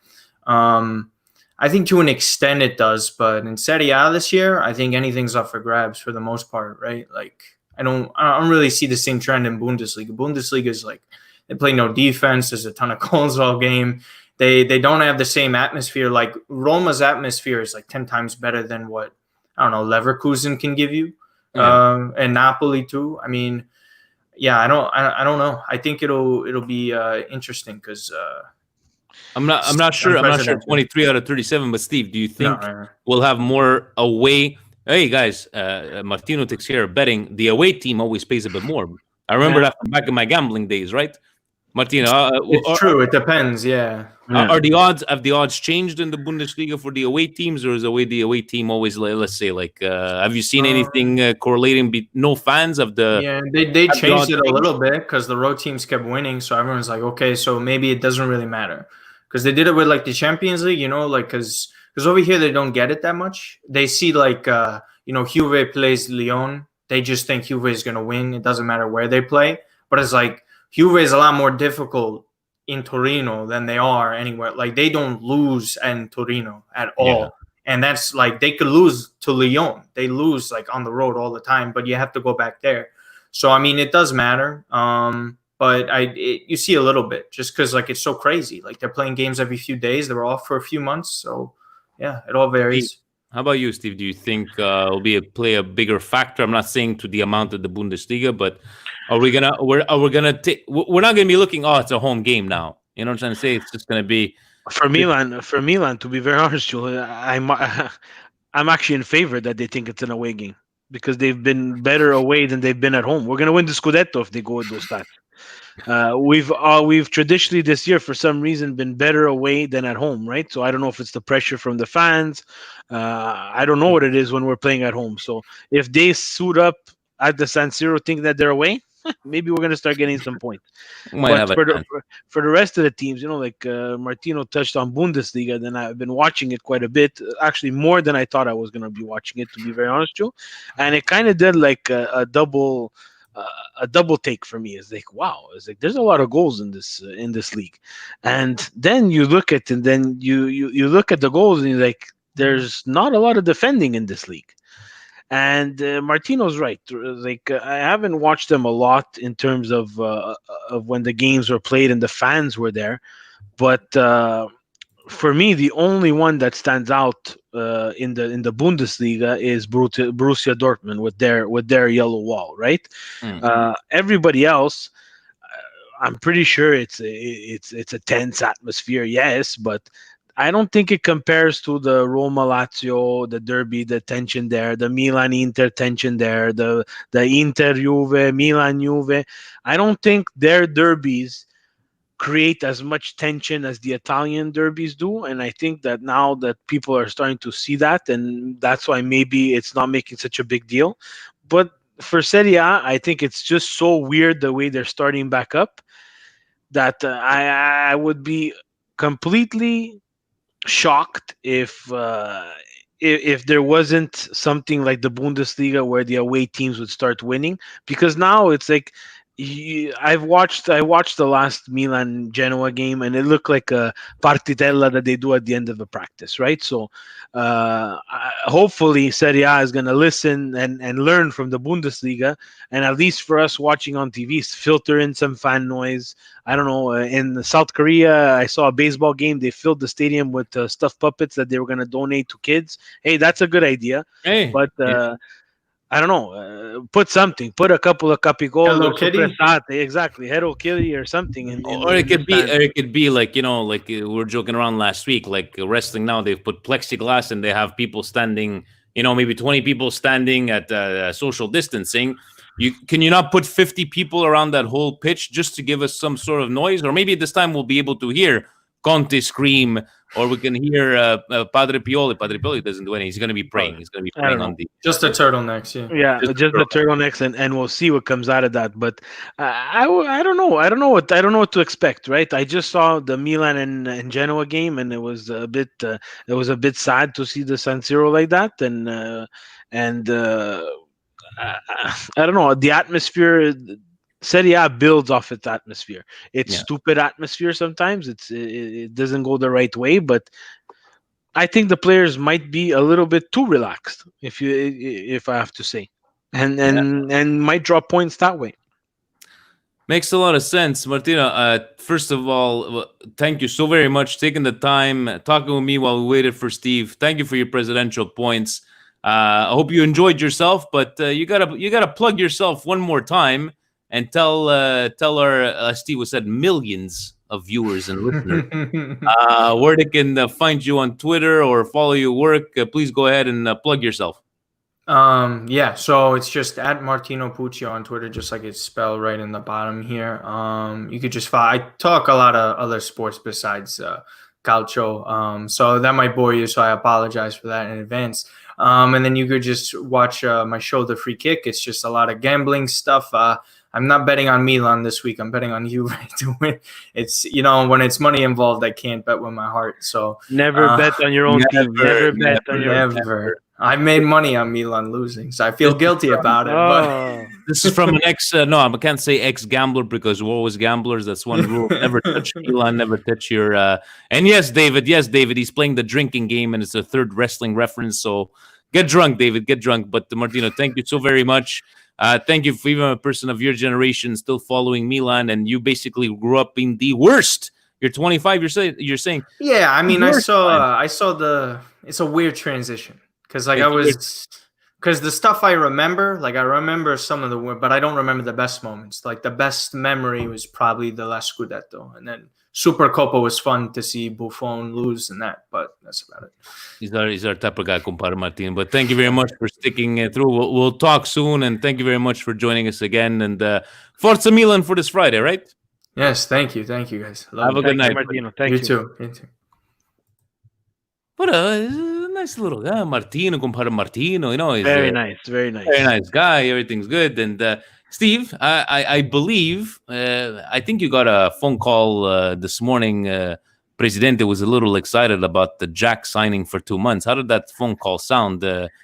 I think to an extent it does, but in Serie A this year, I think anything's up for grabs for the most part, right? Like, I don't really see the same trend in Bundesliga. Bundesliga is like, they play no defense. There's a ton of goals all game. they don't have the same atmosphere. Like Roma's atmosphere is like 10 times better than what, I don't know, Leverkusen can give you, and Napoli too. I mean, yeah, I don't know. I think it'll be interesting because I'm not sure. I'm not sure. unprecedented. 23 out of 37. But Steve, do you think No, we'll have more away? Hey guys, Martino takes care of betting. The away team always pays a bit more. I remember that from back in my gambling days, right? Martino, it's true. It depends. Yeah. are the odds, have the odds changed in the Bundesliga for the away teams, or is the away team always, let's say, like, have you seen anything correlating? No fans of the Yeah, they have the changed odds it a changed? little bit because the road teams kept winning, so everyone's like, okay, so maybe it doesn't really matter because they did it with like the Champions League, like because over here they don't get it that much. They see like Juve plays Lyon, they just think Juve is gonna win. It doesn't matter where they play, but it's like Juve is a lot more difficult in Torino than they are anywhere. Like they don't lose in Torino at all. Yeah. And that's like they could lose to Lyon. They lose like on the road all the time, but you have to go back there. So I mean, it does matter. But you see a little bit just because like it's so crazy. Like they're playing games every few days. They were off for a few months. So yeah, it all varies. How about you, Steve? Do you think will play a bigger factor? I'm not saying to the amount of the Bundesliga, but we're not gonna be looking. Oh, it's a home game now. You know what I'm trying to say? It's just gonna be For Milan, to be very honest, Joel, I'm actually in favor that they think it's an away game because they've been better away than they've been at home. We're gonna win the Scudetto if they go with those stats. We've traditionally this year for some reason been better away than at home, right? So I don't know if it's the pressure from the fans. I don't know what it is when we're playing at home. So if they suit up at the San Siro, think that they're away, maybe we're gonna start getting some points. might But have a for chance. for the rest of the teams, like Martino touched on Bundesliga, then I've been watching it quite a bit, actually more than I thought I was gonna be watching it, to be very honest, Joe. And it kind of did like a double take for me. It's like, wow, it's like there's a lot of goals in this league, and then you look at and then you look at the goals and you're like, there's not a lot of defending in this league. And Martino's right. Like I haven't watched them a lot in terms of when the games were played and the fans were there, but for me, the only one that stands out in the Bundesliga is Borussia Dortmund with their yellow wall, right? Everybody else, I'm pretty sure it's a tense atmosphere, yes, but I don't think it compares to the Roma Lazio, the derby, the tension there, the Milan Inter tension there, the Inter Juve, Milan Juve. I don't think their derbies create as much tension as the Italian derbies do. And I think that now that people are starting to see that, and that's why maybe it's not making such a big deal. But for Serie A, I think it's just so weird the way they're starting back up that I would be completely shocked if there wasn't something like the Bundesliga where the away teams would start winning, because now it's like I watched the last Milan Genoa game and it looked like a partitella that they do at the end of a practice, right? So hopefully Serie A is going to listen and learn from the Bundesliga, and at least for us watching on TV, filter in some fan noise. I don't know. In South Korea, I saw a baseball game. They filled the stadium with stuffed puppets that they were going to donate to kids. Hey, that's a good idea. Hey, But I don't know. Put something. Put a couple of capicolo, Hello Kitty? sorpresate, exactly, Hello Kitty or something. or it could be, like like we were joking around last week. Like wrestling now, they've put plexiglass and they have people standing. Maybe 20 people standing at social distancing. Can you not put 50 people around that whole pitch just to give us some sort of noise? Or maybe this time we'll be able to hear Conte scream, or we can hear Padre Pioli. Padre Pioli doesn't do anything. He's going to be praying. He's going to be praying on the Just the turtlenecks, Yeah, just the turtlenecks, and we'll see what comes out of that. But I don't know. I don't know what to expect. Right? I just saw the Milan and Genoa game, and it was a bit sad to see the San Siro like that, and I don't know, the atmosphere. Serie A builds off its atmosphere. It's stupid atmosphere sometimes. It doesn't go the right way, but I think the players might be a little bit too relaxed, if I have to say, and might drop points that way. Makes a lot of sense, Martina. First of all, thank you so very much taking the time talking with me while we waited for Steve. Thank you for your presidential points. I hope you enjoyed yourself, but you gotta plug yourself one more time and tell our Steve was said millions of viewers and listeners where they can find you on Twitter or follow your work. Please go ahead and plug yourself. Yeah, so it's just at Martino Puccio on Twitter, just like it's spelled right in the bottom here. You could just follow. I talk a lot of other sports besides calcio, so that might bore you, so I apologize for that in advance. And then you could just watch my show, The Free Kick. It's just a lot of gambling stuff. I'm not betting on Milan this week. I'm betting on Juve to win. It's, when it's money involved, I can't bet with my heart. So Never bet on your own team. Never bet on your own team. never. I made money on Milan losing, so I feel guilty about it. But This is from an no, I can't say ex-gambler because we're always gamblers. That's one rule. Never touch Milan, never touch your... And yes, David, he's playing the drinking game, and it's a third wrestling reference, so get drunk, David, get drunk. But Martino, thank you so very much. Thank you for even a person of your generation still following Milan, and you basically grew up in the worst. You're 25, you're saying... Yeah, I mean, I saw the... It's a weird transition. Because because the stuff I remember some of the, but I don't remember the best moments. Like the best memory was probably the last Scudetto, and then Supercoppa was fun to see Buffon lose and that, but that's about it. He's our type of guy, compadre Martin. But thank you very much for sticking through. We'll talk soon, and thank you very much for joining us again. And Forza Milan for this Friday, right? Yes, thank you guys. Have a good night, Martino. Thank You you. too. You too. But nice little guy, Martino, compadre Martino. He's Very nice, very nice. very nice guy. Everything's good. And Steve, I believe, I think you got a phone call this morning. Presidente was a little excited about the Jack signing for 2 months. How did that phone call sound?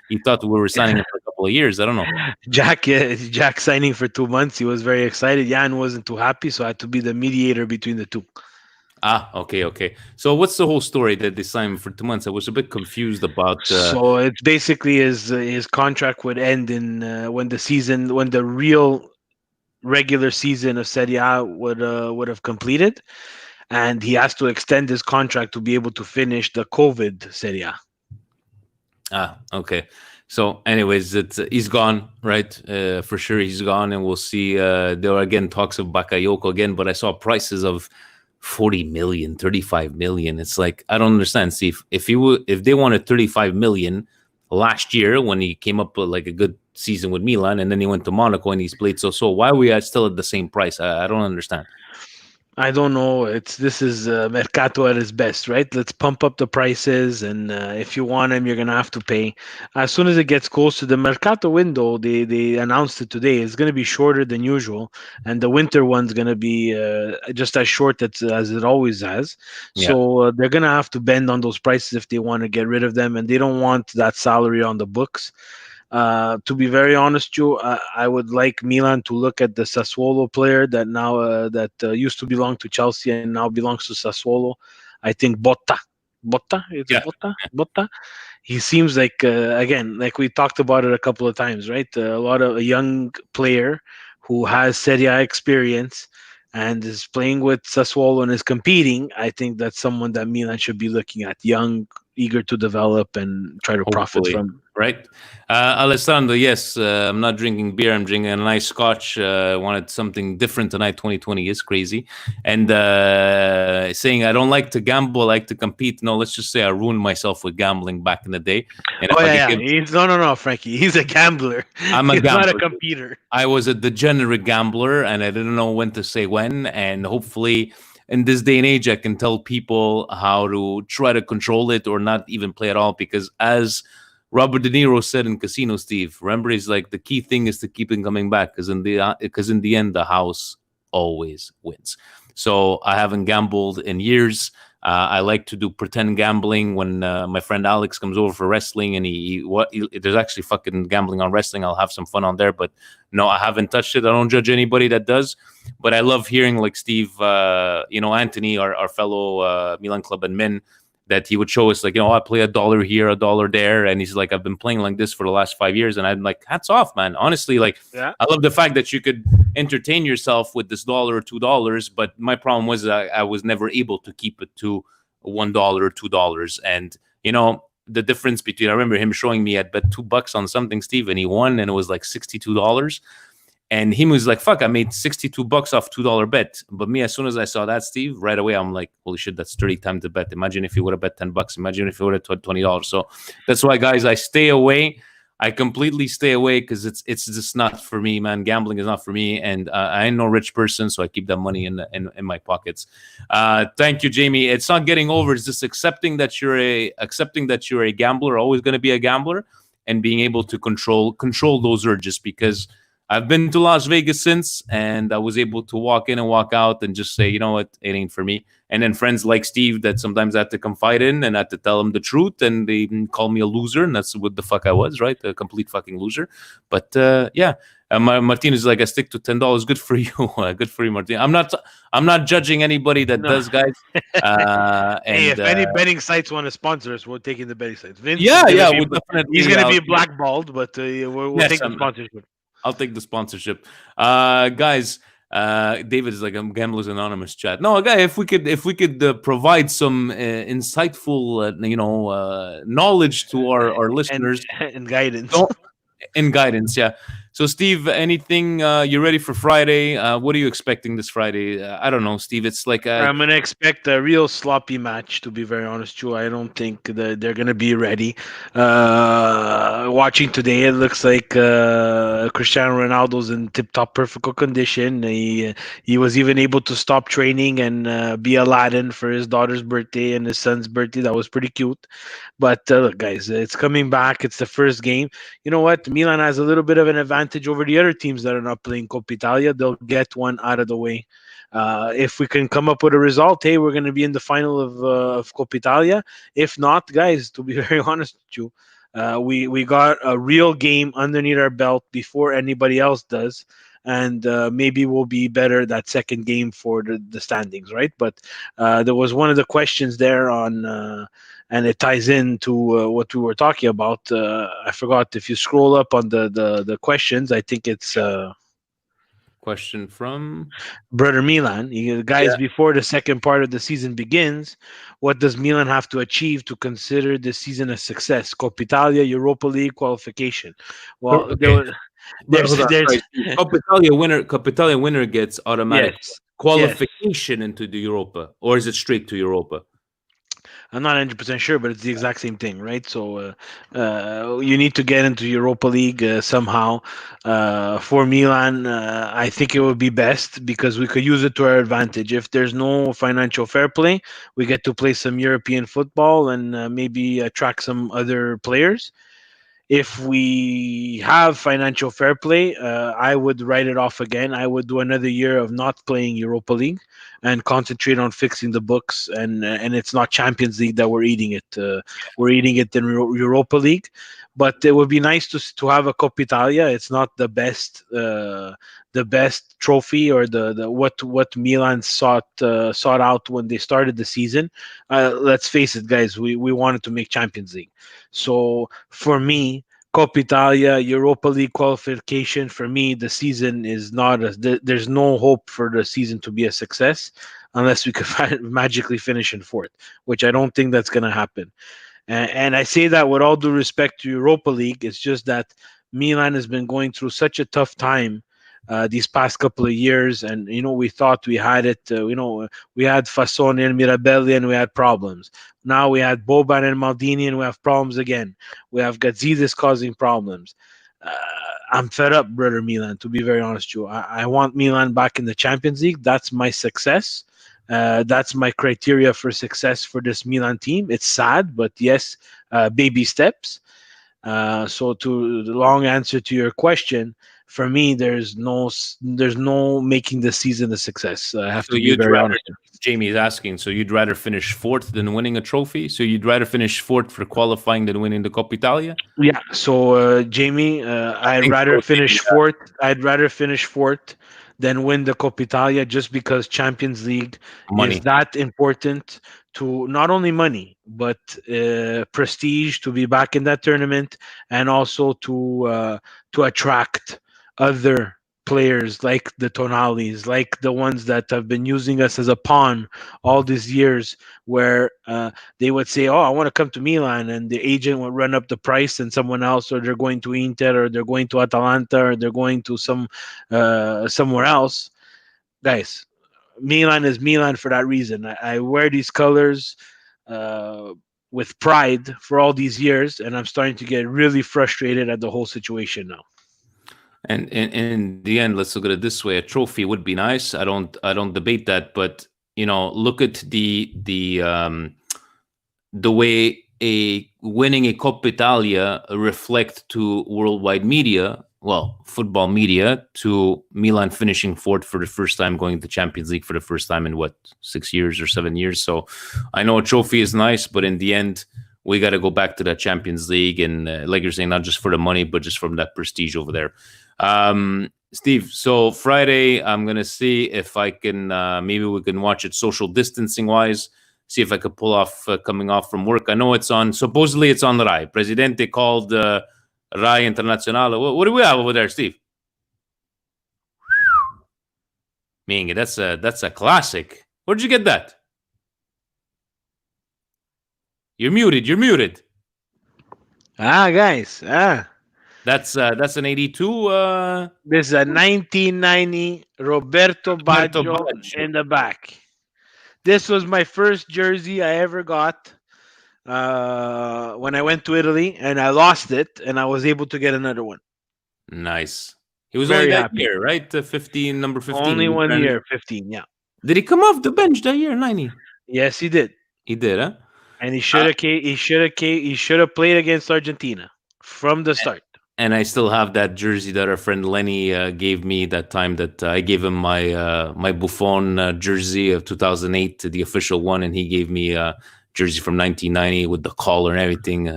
He thought we were signing him for a couple of years. I don't know. Jack signing for 2 months. He was very excited. Jan wasn't too happy, so I had to be the mediator between the two. Okay. So what's the whole story that they signed for 2 months? I was a bit confused about. So it's basically his contract would end in when the real regular season of Serie A would have completed, and he has to extend his contract to be able to finish the COVID Serie A. Okay. So, anyways, he's gone, right? For sure, he's gone, and we'll see. There are again talks of Bakayoko again, but I saw prices of 40 million, 35 million. It's like, I don't understand. See, if they wanted 35 million last year when he came up with like a good season with Milan, and then he went to Monaco and he's played so, why are we still at the same price? I don't understand. I don't know. This is Mercato at its best, right? Let's pump up the prices, and if you want him, you're gonna have to pay. As soon as it gets close to the Mercato window, they announced it today. It's gonna be shorter than usual, and the winter one's gonna be just as short as it always has. Yeah. So they're gonna have to bend on those prices if they want to get rid of them, and they don't want that salary on the books. To be very honest, Joe, I would like Milan to look at the Sassuolo player that now used to belong to Chelsea and now belongs to Sassuolo. I think Botta. Botta. He seems like again, like we talked about it a couple of times, right? A young player who has Serie A experience and is playing with Sassuolo and is competing. I think that's someone that Milan should be looking at. Young, eager to develop and try to profit from. Right. Alessandro, yes, I'm not drinking beer. I'm drinking a nice scotch. I wanted something different tonight. 2020 is crazy. And saying I don't like to gamble, I like to compete. No, let's just say I ruined myself with gambling back in the day. And No, Frankie. He's a gambler. He's not a competer. I was a degenerate gambler, and I didn't know when to say when. And hopefully, in this day and age, I can tell people how to try to control it or not even play at all. Because as Robert De Niro said in Casino, Steve, remember, he's like, the key thing is to keep it coming back, because in the end, the house always wins. So I haven't gambled in years. I like to do pretend gambling when my friend Alex comes over for wrestling, and there's actually fucking gambling on wrestling. I'll have some fun on there, but no, I haven't touched it. I don't judge anybody that does, but I love hearing like Steve, Anthony, our fellow Milan Club admin, that he would show us, like, I play $1 here, $1 there, and he's like, I've been playing like this for the last 5 years, and I'm like, hats off, man. Honestly, like, Yeah. I love the fact that you could entertain yourself with this $1 or $2, but my problem was I was never able to keep it to $1 or $2, and the difference between, I remember him showing me, I'd bet $2 on something, Steve, and he won, and it was like $62. And he was like, fuck, I made $62 off $2 bet. But me, as soon as I saw that, Steve, right away, I'm like, holy shit, that's 30 times the bet. Imagine if you would have bet $10. Imagine if you would have $20. So that's why, guys, I stay away. I completely stay away because it's just not for me, man. Gambling is not for me, and I ain't no rich person, so I keep that money in my pockets. Thank you, Jamie. It's not getting over. It's just accepting that you're a gambler, always going to be a gambler, and being able to control those urges, because I've been to Las Vegas since, and I was able to walk in and walk out and just say, you know what, it ain't for me. And then friends like Steve that sometimes I had to confide in and I had to tell them the truth, and they call me a loser, and that's what the fuck I was, right? A complete fucking loser. But yeah, Martino is like, I stick to $10. Good for you, good for you, Martino. I'm not judging anybody that does, guys. Hey, And if any betting sites want to sponsor us, we're taking the betting sites. Vince yeah, he's going to be blackballed, but we'll Yes, take the sponsorship. I'll take the sponsorship. Guys, David is like, I'm Gamblers Anonymous chat. No, guy, if we could provide some insightful, knowledge to our listeners and guidance. And guidance, yeah. So, Steve, anything? You ready for Friday? What are you expecting this Friday? I don't know, Steve. It's like I'm gonna expect a real sloppy match. To be very honest, Joe, I don't think that they're gonna be ready. Watching today, it looks like Cristiano Ronaldo's in tip-top perfect condition. He was even able to stop training and be Aladdin for his daughter's birthday and his son's birthday. That was pretty cute. But look, guys, it's coming back. It's the first game. You know what? Milan has a little bit of an advantage over the other teams that are not playing Coppa Italia. They'll get one out of the way. If we can come up with a result, hey, we're going to be in the final of Coppa Italia. If not, guys, to be very honest with you, we got a real game underneath our belt before anybody else does. And maybe we'll be better that second game for the standings, right? But there was one of the questions there on, and it ties into what we were talking about. I forgot, if you scroll up on the questions, I think it's question from Brother Milan. Guys, before the second part of the season begins, what does Milan have to achieve to consider this season a success? Coppa Italia, Europa League qualification. Well, Okay. there's Coppa Italia winner gets automatic qualification into the Europa, or is it straight to Europa? I'm not 100% sure, but it's the exact same thing, right? So you need to get into Europa League somehow. For Milan, I think it would be best because we could use it to our advantage. If there's no financial fair play, we get to play some European football and maybe attract some other players. If we have financial fair play, I would write it off again. I would do another year of not playing Europa League and concentrate on fixing the books. And it's not Champions League that we're eating it. We're eating it in Europa League. But it would be nice to have a Coppa Italia. It's not the best trophy or the what Milan sought out when they started the season. Let's face it, guys. We wanted to make Champions League. So for me, Coppa Italia, Europa League qualification, for me, the season is not there's no hope for the season to be a success unless we could magically finish in fourth, which I don't think that's going to happen. And I say that with all due respect to Europa League. It's just that Milan has been going through such a tough time these past couple of years, and we thought we had it. We had Fasone and Mirabelli, and we had problems. Now we had Boban and Maldini, and we have problems again. We have Gazidis causing problems. I'm fed up, brother Milan. To be very honest with you, I want Milan back in the Champions League. That's my success. That's my criteria for success for this Milan team. It's sad, but yes, baby steps. So to the long answer to your question, for me, there's no making the season a success. I have to be very honest. Jamie is asking, so you'd rather finish fourth than winning a trophy? So you'd rather finish fourth for qualifying than winning the Coppa Italia? Yeah. So Jamie, I'd rather finish fourth. I'd rather finish fourth than win the Coppa Italia, just because Champions League is that important to not only money but prestige to be back in that tournament, and also to attract other players like the Tonalis, like the ones that have been using us as a pawn all these years, where they would say, "Oh, I want to come to Milan," and the agent would run up the price, and someone else, or they're going to Inter, or they're going to Atalanta, or they're going to somewhere else. Guys, Milan is Milan for that reason. I wear these colors uh, with pride for all these years, and I'm starting to get really frustrated at the whole situation now. And in the end, let's look at it this way: a trophy would be nice. I don't debate that, but look at the way a winning a Coppa Italia reflect to worldwide media, well, football media, to Milan finishing fourth for the first time, going to the Champions League for the first time in what, 6 years or 7 years. So I know a trophy is nice, but in the end, we got to go back to that Champions League, and like you're saying, not just for the money, but just from that prestige over there. Steve, so Friday, I'm gonna see if I can maybe we can watch it social distancing wise. See if I could pull off coming off from work. I know supposedly it's on Rai. Presidente called Rai Internazionale. What do we have over there, Steve? Minga, that's a classic. Where'd you get that? You're muted. Guys, That's an 82. this is a 1990 Roberto Roberto Baggio Baggio. in the back. This was my first jersey I ever got when I went to Italy, and I lost it, and I was able to get another one. Nice. He was Very only that happy. year, right? 15, number 15. Only one And year, 15. Yeah. Did he come off the bench that year, 90? Yes, he did. He did, huh? And he should have played against Argentina from the start. And I still have that jersey that our friend Lenny gave me that time that I gave him my Buffon jersey of 2008, the official one, and he gave me a jersey from 1990 with the collar and everything.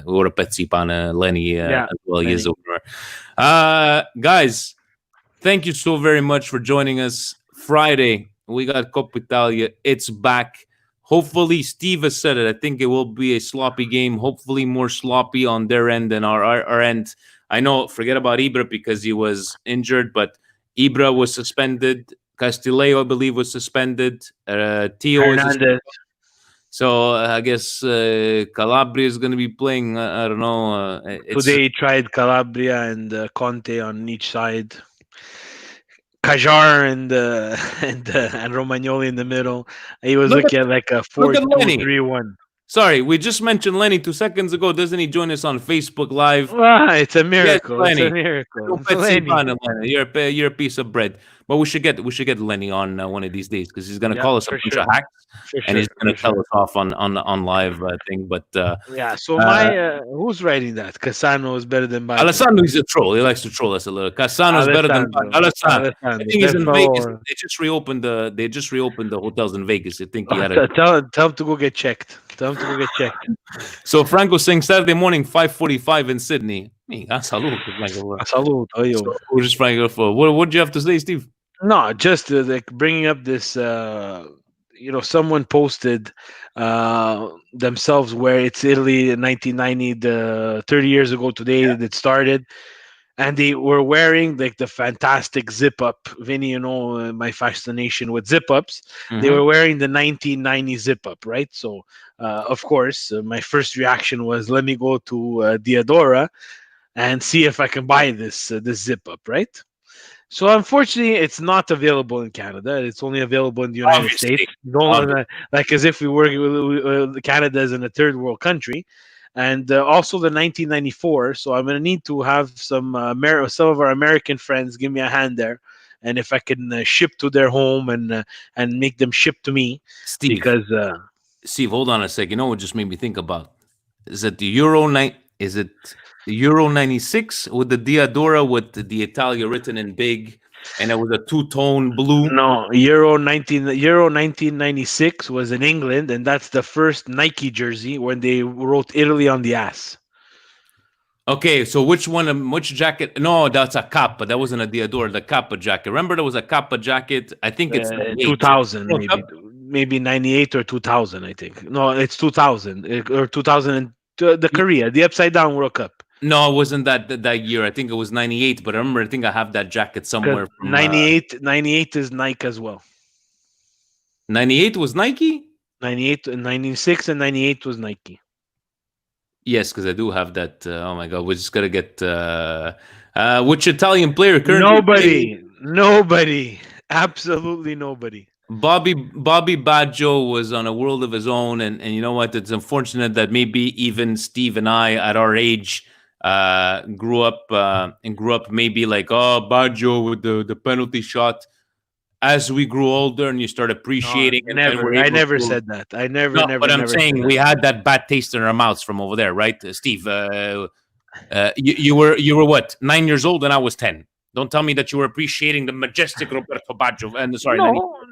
Ora pezzi pana Lenny as well. He is over there. Guys, thank you so very much for joining us. Friday, we got Coppa Italia. It's back. Hopefully, Steve has said it. I think it will be a sloppy game. Hopefully, more sloppy on their end than our end. I know, forget about Ibra because he was injured, but Ibra was suspended. Castillejo, I believe, was suspended. Tio is suspended. So I guess Calabria is going to be playing. I don't know. Today he tried Calabria and Conte on each side. Kajar and Romagnoli in the middle. He was looking at like a 4-2-3-1. Sorry, we just mentioned Lenny 2 seconds ago. Doesn't he join us on Facebook Live? It's a miracle. Yes, it's a miracle. Lenny. You're a piece of bread. But we should get Lenny on one of these days because he's going to call us a bunch of hacks, and he's going to tell us off on live thing. But so who's writing that? Cassano is better than Baggio. Alessandro is a troll. He likes to troll us a little. Cassano is better than Alessandro. I think he's in Vegas. They just reopened the hotels in Vegas. I think he had tell him to go get checked. So Franco's saying Saturday morning 5:45 in Sydney. Salute. Salute. We're just Franco for what did you have to say, Steve? No, just like bringing up this. Someone posted themselves where it's Italy in 1990, the 30 years ago today that it started, and they were wearing like the fantastic zip up. Vinny, my fascination with zip ups. Mm-hmm. They were wearing the 1990 zip up, right? So, of course, my first reaction was, let me go to Diadora and see if I can buy this zip up, right? So unfortunately, it's not available in Canada. It's only available in the United States. Like as if we were Canada is in a third world country, and also the 1994. So I'm going to need to have some of our American friends give me a hand there, and if I can ship to their home and make them ship to me, Steve. Because Steve, hold on a sec. You know what just made me think about? Is it the Euro night? Is it the Euro 96 with the Diadora with the Italia written in big, and it was a two-tone blue? No, Euro 1996 was in England, and that's the first Nike jersey when they wrote Italy on the ass. Okay, so which jacket? No, that's a Kappa. That wasn't a Diadora, the Kappa jacket. Remember there was a Kappa jacket? I think it's 2000 maybe. maybe 98 or 2000. I think no, it's 2000 or 2000 and the Korea, the upside down World Cup. No, it wasn't that year. I think it was 98, but I remember, I think I have that jacket Because somewhere from 98 is Nike as well. 98 was Nike? 98 and 96 and 98 was Nike. Yes, because I do have that. Oh my God, we're just gonna get which Italian player currently playing? Nobody, absolutely nobody. Bobby Baggio was on a world of his own, and you know what? It's unfortunate that maybe even Steve and I, at our age, grew up maybe like, oh, Baggio with the penalty shot. As we grew older and you start No, appreciating, and we're never. I able never to. said that. I never, No, but never, I'm never said saying that. we had that bad taste in our mouths from over there, right, Steve? You were what, 9 years old, and I was 10. Don't tell me that you were appreciating the majestic Roberto Baggio. And sorry,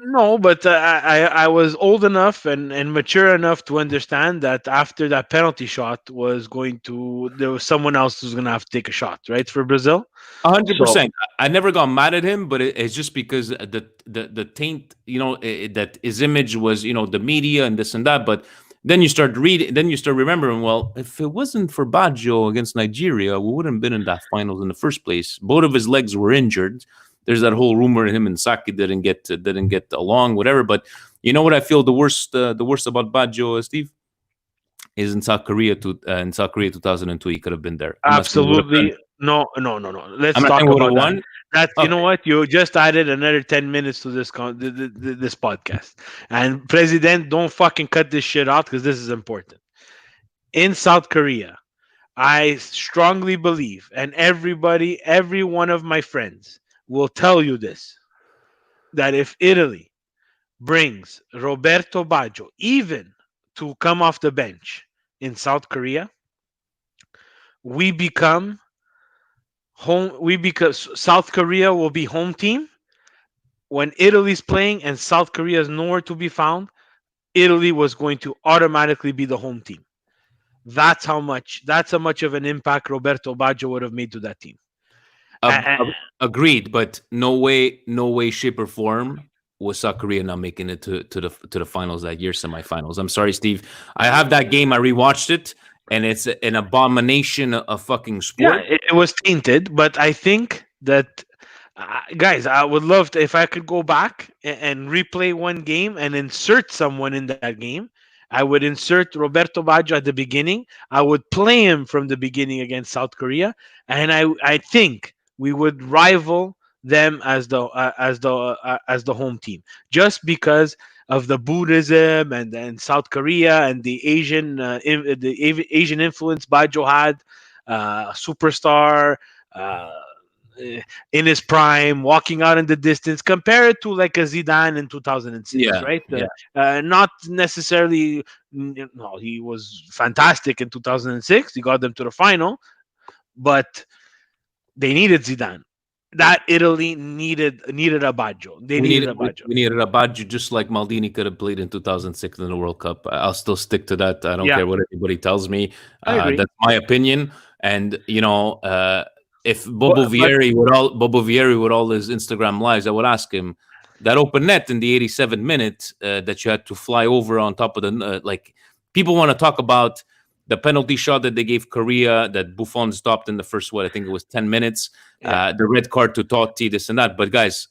No, but I was old enough and mature enough to understand that after that penalty shot was going to, there was someone else who's going to have to take a shot, right, for Brazil. A hundred So percent. I never got mad at him, but it's just because the taint, that his image was, the media and this and that. But then you start reading, then you start remembering. Well, if it wasn't for Baggio against Nigeria, we wouldn't have been in that finals in the first place. Both of his legs were injured. There's that whole rumor him and Saki didn't get along, whatever. But you know what I feel the worst about Baggio, Steve, is in South Korea 2002. He could have been there. I'm not saying he would have done. absolutely no, no, no, no. Let's I'm not saying talk we would have about that. won. That's, you know Okay. what, you just added another 10 minutes to this podcast. And President, don't fucking cut this shit out because this is important. In South Korea, I strongly believe, and everybody, every one of my friends will tell you this, that if Italy brings Roberto Baggio even to come off the bench in South Korea, we become because South Korea will be home team when Italy's playing and South Korea is nowhere to be found. Italy was going to automatically be the home team. That's how much of an impact Roberto Baggio would have made to that team. Agreed, but no way, shape, or form was South Korea not making it to the finals that year, semifinals. I'm sorry, Steve. I have that game. I rewatched it, and it's an abomination of fucking Yeah, sport. it was tainted, but I think that guys, I would love to, if I could go back and replay one game and insert someone in that game. I would insert Roberto Baggio at the beginning. I would play him from the beginning against South Korea, and I think we would rival them as the home team, just because of the Buddhism and South Korea and the Asian influence Baggio had, superstar. Uh, in his prime, walking out in the distance, compare it to like a Zidane in 2006, Yeah, right? yeah. Not necessarily, no, he was fantastic in 2006. He got them to the final, but they needed Zidane. That Italy needed a Baggio. They We needed needed a we, Baggio. we needed a Baggio, just like Maldini could have played in 2006 in the World Cup. I'll still stick to that. I don't Yeah, care what anybody tells me. I agree. That's my opinion. And if But Bobo Vieri with all his Instagram lives, I would ask him that open net in the 87th minute that you had to fly over on top of the like. People want to talk about the penalty shot that they gave Korea that Buffon stopped in the first, what, I think it was 10 minutes. yeah, The red card to Totti, this and that. But guys,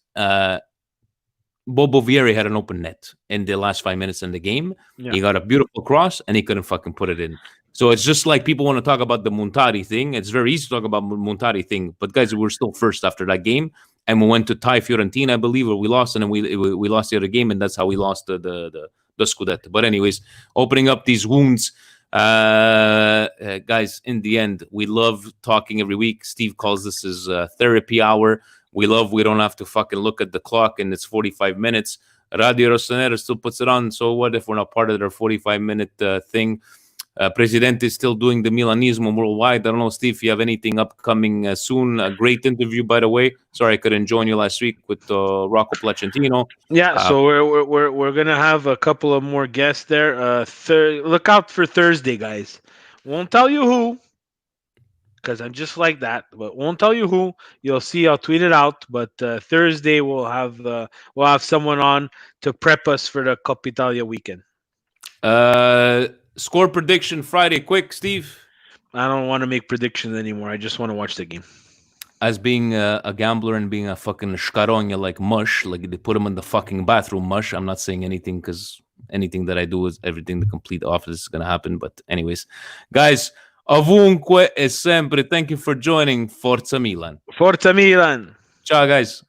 Bobo Vieri had an open net in the last 5 minutes in the game. yeah, He got a beautiful cross and he couldn't fucking put it in. So it's just like people want to talk about the Muntari thing. It's very easy to talk about Muntari thing, but guys, we were still first after that game, and we went to tie Fiorentina, I believe, or we lost, and then we lost the other game, and that's how we lost the Scudetto. But anyways, opening up these wounds, guys. In the end, we love talking every week. Steve calls this his therapy hour. We don't have to fucking look at the clock and it's 45 minutes. Radio Rossonero still puts it on. So what if we're not part of their 45-minute thing? Presidente is still doing the Milanismo worldwide. I don't know, Steve, if you have anything upcoming soon. A great interview, by the way. Sorry I couldn't join you last week with Rocco Placentino. yeah. So we're gonna have a couple of more guests there. Look out for Thursday, guys. Won't tell you who, because I'm just like that. But won't tell you who. You'll see. I'll tweet it out. But Thursday we'll have someone on to prep us for the Coppa Italia weekend. Score prediction Friday. Quick, Steve. I don't want to make predictions anymore. I just want to watch the game. As being a gambler and being a fucking shkaronya like mush, like they put him in the fucking bathroom mush. I'm not saying anything because anything that I do is everything the complete opposite is going to happen. But anyways, guys, ovunque e sempre, thank you for joining Forza Milan. Forza Milan. Ciao, guys.